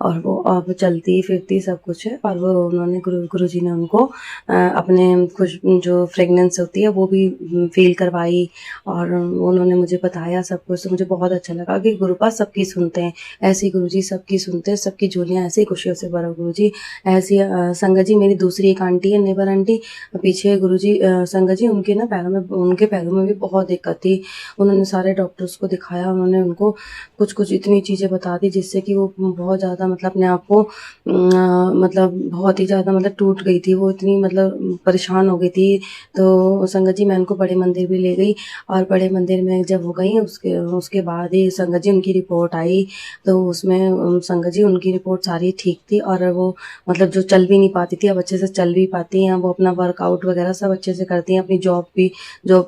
और वो अब चलती फिरती सब कुछ है। और वो उन्होंने गुरुजी ने उनको अपने कुछ जो फ्रेगनेंस होती है वो भी फील करवाई, और उन्होंने मुझे बताया सब कुछ। तो मुझे बहुत अच्छा लगा कि गुरुपा सबकी सुनते हैं, ऐसी गुरुजी सबकी सुनते हैं, सबकी झोलियाँ ऐसे ही खुशियों से भरो गुरुजी। ऐसी संगत जी मेरी दूसरी एक आंटी है, नेबर आंटी, पीछे गुरुजी संगत जी उनके ना उनके पैरों में भी बहुत दिक्कत थी। उन्होंने सारे डॉक्टर्स को दिखाया, उन्होंने उनको कुछ कुछ इतनी चीज़ें बता दी जिससे कि वो बहुत ज़्यादा मतलब अपने आप को मतलब बहुत ही ज़्यादा मतलब टूट गई थी, वो इतनी मतलब परेशान हो गई थी। तो संगत जी मैं उनको बड़े मंदिर भी ले गई, और बड़े मंदिर में जब हो गई उसके बाद ही संगत जी उनकी रिपोर्ट आई, तो उसमें संगत जी उनकी रिपोर्ट सारी ठीक थी, और वो मतलब जो चल भी नहीं पाती थी अब अच्छे से चल भी पाती हैं, वो अपना वर्कआउट वगैरह सब अच्छे से करती हैं, अपनी जॉब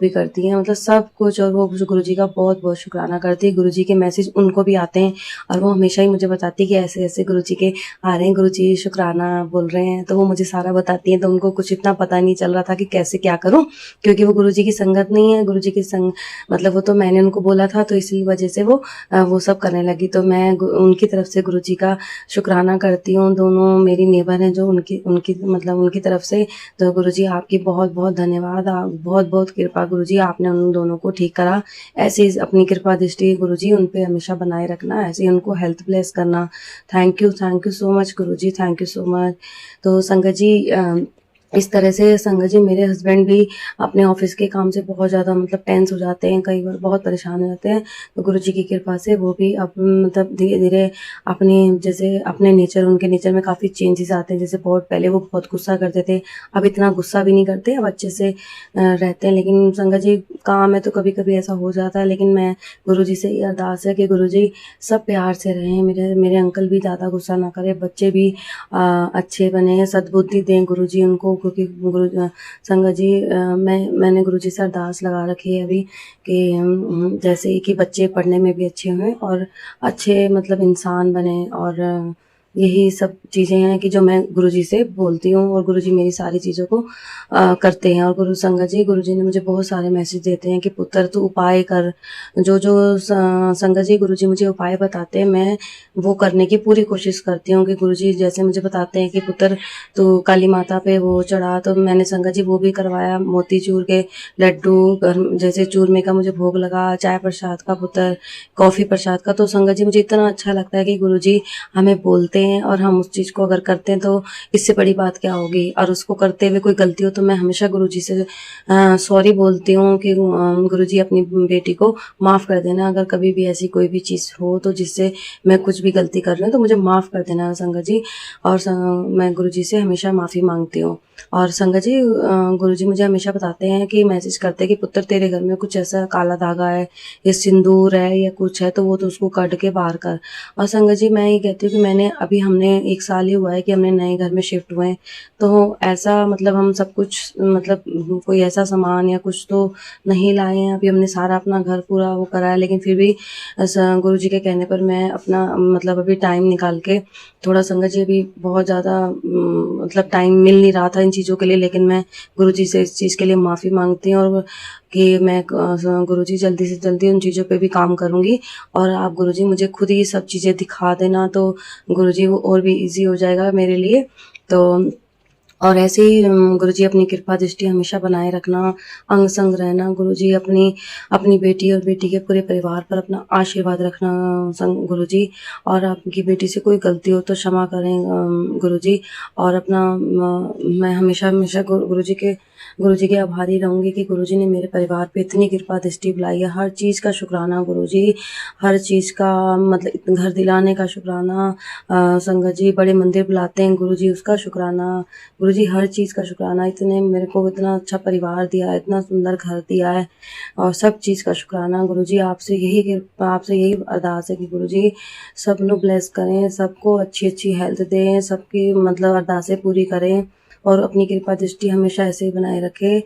भी करती हैं, मतलब सब कुछ। और वो गुरुजी का बहुत बहुत शुक्राना करती है। गुरुजी के मैसेज उनको भी आते हैं और वो हमेशा ही मुझे बताती है कि ऐसे ऐसे गुरुजी के आ रहे हैं, गुरुजी शुक्राना बोल रहे हैं, तो वो मुझे सारा बताती हैं। तो उनको कुछ इतना पता नहीं चल रहा था कि कैसे क्या करूँ, क्योंकि वो गुरुजी की संगत नहीं है, गुरुजी की संग मतलब वो तो मैंने उनको बोला था, तो इसी वजह से वो सब करने लगी। तो मैं उनकी तरफ से गुरुजी का शुक्राना करती हूँ। दोनों मेरी नेबर हैं जो उनकी उनकी मतलब उनकी तरफ से, तो गुरुजी आपकी बहुत बहुत धन्यवाद, आप बहुत बहुत कृपा गुरुजी, आपने उन दोनों को ठीक करा। ऐसे ही अपनी कृपा दृष्टि गुरुजी उन पे हमेशा बनाए रखना, ऐसे ही उनको हेल्थ ब्लेस करना। Thank you so much Guruji, thank you so much. तो संगत जी इस तरह से संगत जी मेरे हस्बैंड भी अपने ऑफिस के काम से बहुत ज़्यादा मतलब टेंस हो जाते हैं, कई बार बहुत परेशान हो जाते हैं। तो गुरुजी की कृपा से वो भी अब मतलब धीरे धीरे अपनी जैसे अपने नेचर उनके नेचर में काफ़ी चेंजेस आते हैं। जैसे बहुत पहले वो बहुत गुस्सा करते थे, अब इतना गुस्सा भी नहीं करते, अब अच्छे से रहते हैं। लेकिन संगत जी काम है तो कभी कभी ऐसा हो जाता है, लेकिन मैं गुरुजी से ये अरदास है कि गुरुजी सब प्यार से रहें, मेरे अंकल भी ज़्यादा गुस्सा ना करें, बच्चे भी अच्छे बने, सद्बुद्धि दें गुरुजी उनको, क्योंकि संगत जी मैंने गुरुजी से अरदास लगा रखी है अभी कि जैसे कि बच्चे पढ़ने में भी अच्छे हों और अच्छे मतलब इंसान बने, और यही सब चीज़ें हैं कि जो मैं गुरुजी से बोलती हूँ और गुरुजी मेरी सारी चीज़ों को करते हैं। और गुरु संगत जी, गुरुजी ने मुझे बहुत सारे मैसेज देते हैं कि पुत्र तू उपाय कर। जो जो संगत जी गुरुजी मुझे उपाय बताते हैं, मैं वो करने की पूरी कोशिश करती हूँ कि गुरुजी जैसे मुझे बताते हैं कि पुत्र तू काली माता पे वो चढ़ा, तो मैंने संगत जी वो भी करवाया। मोतीचूर के लड्डू, जैसे चूरमे का मुझे भोग लगा, चाय प्रसाद का पुत्र, कॉफ़ी प्रसाद का। तो संगत जी मुझे इतना अच्छा लगता है कि गुरुजी हमें बोलते हैं और हम उस चीज़ को अगर करते हैं तो इससे बड़ी बात क्या होगी। और उसको करते हुए कोई गलती हो तो मैं हमेशा गुरुजी से सॉरी बोलती हूँ कि गुरुजी अपनी बेटी को माफ़ कर देना। अगर कभी भी ऐसी कोई भी चीज़ हो तो जिससे मैं कुछ भी गलती कर रही हूँ तो मुझे माफ़ कर देना संगत जी। और मैं गुरुजी से हमेशा माफ़ी मांगती हूँ। और संगत जी गुरुजी मुझे हमेशा बताते हैं कि मैसेज करते हैं कि पुत्र तेरे घर में कुछ ऐसा काला धागा है या सिंदूर है या कुछ है तो वो तो उसको कट के बाहर कर। और संगत जी मैं ये कहती हूँ कि हमने 1 साल ही हुआ है कि हमने नए घर में शिफ्ट हुए हैं, तो ऐसा मतलब हम सब कुछ मतलब कोई ऐसा सामान या कुछ तो नहीं लाए हैं। अभी हमने सारा अपना घर पूरा वो करा है, लेकिन फिर भी गुरुजी के कहने पर मैं अपना मतलब अभी टाइम निकाल के थोड़ा संगत जी अभी बहुत ज़्यादा मतलब टाइम मिल नहीं रहा था इन चीज़ों के लिए, लेकिन मैं गुरुजी से इस चीज़ के लिए माफ़ी मांगती हूँ और कि मैं गुरुजी जल्दी से जल्दी उन चीज़ों पे भी काम करूँगी। और आप गुरुजी मुझे खुद ही सब चीज़ें दिखा देना तो गुरुजी वो और भी ईज़ी हो जाएगा मेरे लिए। तो और ऐसे ही गुरुजी अपनी कृपा दृष्टि हमेशा बनाए रखना, अंग संग रहना। गुरुजी अपनी बेटी और बेटी के पूरे परिवार पर अपना आशीर्वाद रखना गुरुजी। और आपकी बेटी से कोई गलती हो तो क्षमा करें गुरुजी। और अपना मैं हमेशा हमेशा गुरुजी के आभारी रहूँगी कि गुरुजी ने मेरे परिवार पे इतनी कृपा दृष्टि बुलाई है। हर चीज़ का शुक्राना गुरुजी, हर चीज़ का मतलब घर दिलाने का शुक्राना। संगत जी बड़े मंदिर बुलाते हैं गुरुजी, उसका शुक्राना गुरुजी, हर चीज़ का शुक्राना। इतने मेरे को इतना अच्छा परिवार दिया है, इतना सुंदर घर दिया है और सब चीज़ का शुक्राना गुरुजी। आपसे यही अरदास है कि गुरुजी सबको ब्लेस करें, सबको अच्छी हेल्थ दें, सबकी मतलब अरदासें पूरी करें और अपनी कृपा दृष्टि हमेशा ऐसे ही बनाए रखें।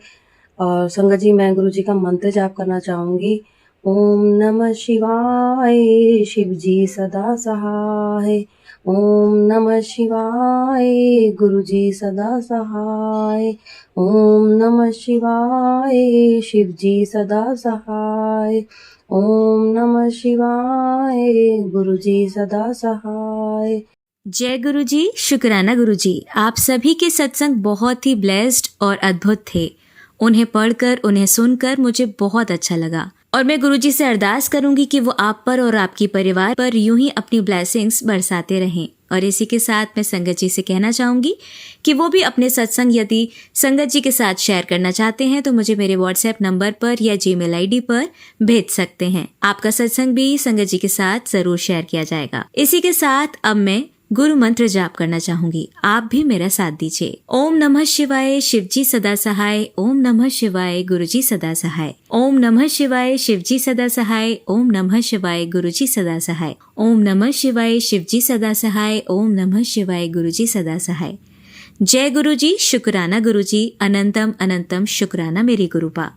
और संगत जी मैं गुरुजी का मंत्र जाप करना चाहूँगी। ओम नमः शिवाय, शिव जी सदा सहाय। ओम नमः शिवाय, गुरुजी सदा सहाय। ओम नमः शिवाय, शिव जी सदा सहाय। ओम नमः शिवाय, गुरुजी सदा सहाय। जय गुरुजी, शुक्राना गुरुजी। आप सभी के सत्संग बहुत ही ब्लेस्ड और अद्भुत थे। उन्हें पढ़कर, उन्हें सुनकर मुझे बहुत अच्छा लगा और मैं गुरुजी से अरदास करूंगी कि वो आप पर और आपकी परिवार पर यूं ही अपनी ब्लेसिंग्स बरसाते रहें। और इसी के साथ मैं संगत जी से कहना चाहूंगी कि वो भी अपने सत्संग यदि संगत जी के साथ शेयर करना चाहते हैं तो मुझे मेरे व्हाट्सएप नंबर पर या जीमेल आईडी पर भेज सकते हैं। आपका सत्संग भी संगत जी के साथ जरूर शेयर किया जाएगा। इसी के साथ अब मैं गुरु मंत्र जाप करना चाहूंगी, आप भी मेरा साथ दीजिए। ओम नमः शिवाय, शिवजी सदा सहाय। ओम नमः शिवाय, गुरुजी सदा सहाय। ओम नमः शिवाय, शिवजी सदा सहाय। ओम नमः शिवाय, गुरुजी सदा सहाय। ओम नमः शिवाय, शिवजी सदा सहाय। ओम नमः शिवाय, गुरुजी सदा सहाय। जय गुरुजी, शुक्राना गुरुजी, अनंतम अनंतम शुक्राना मेरी गुरुपा।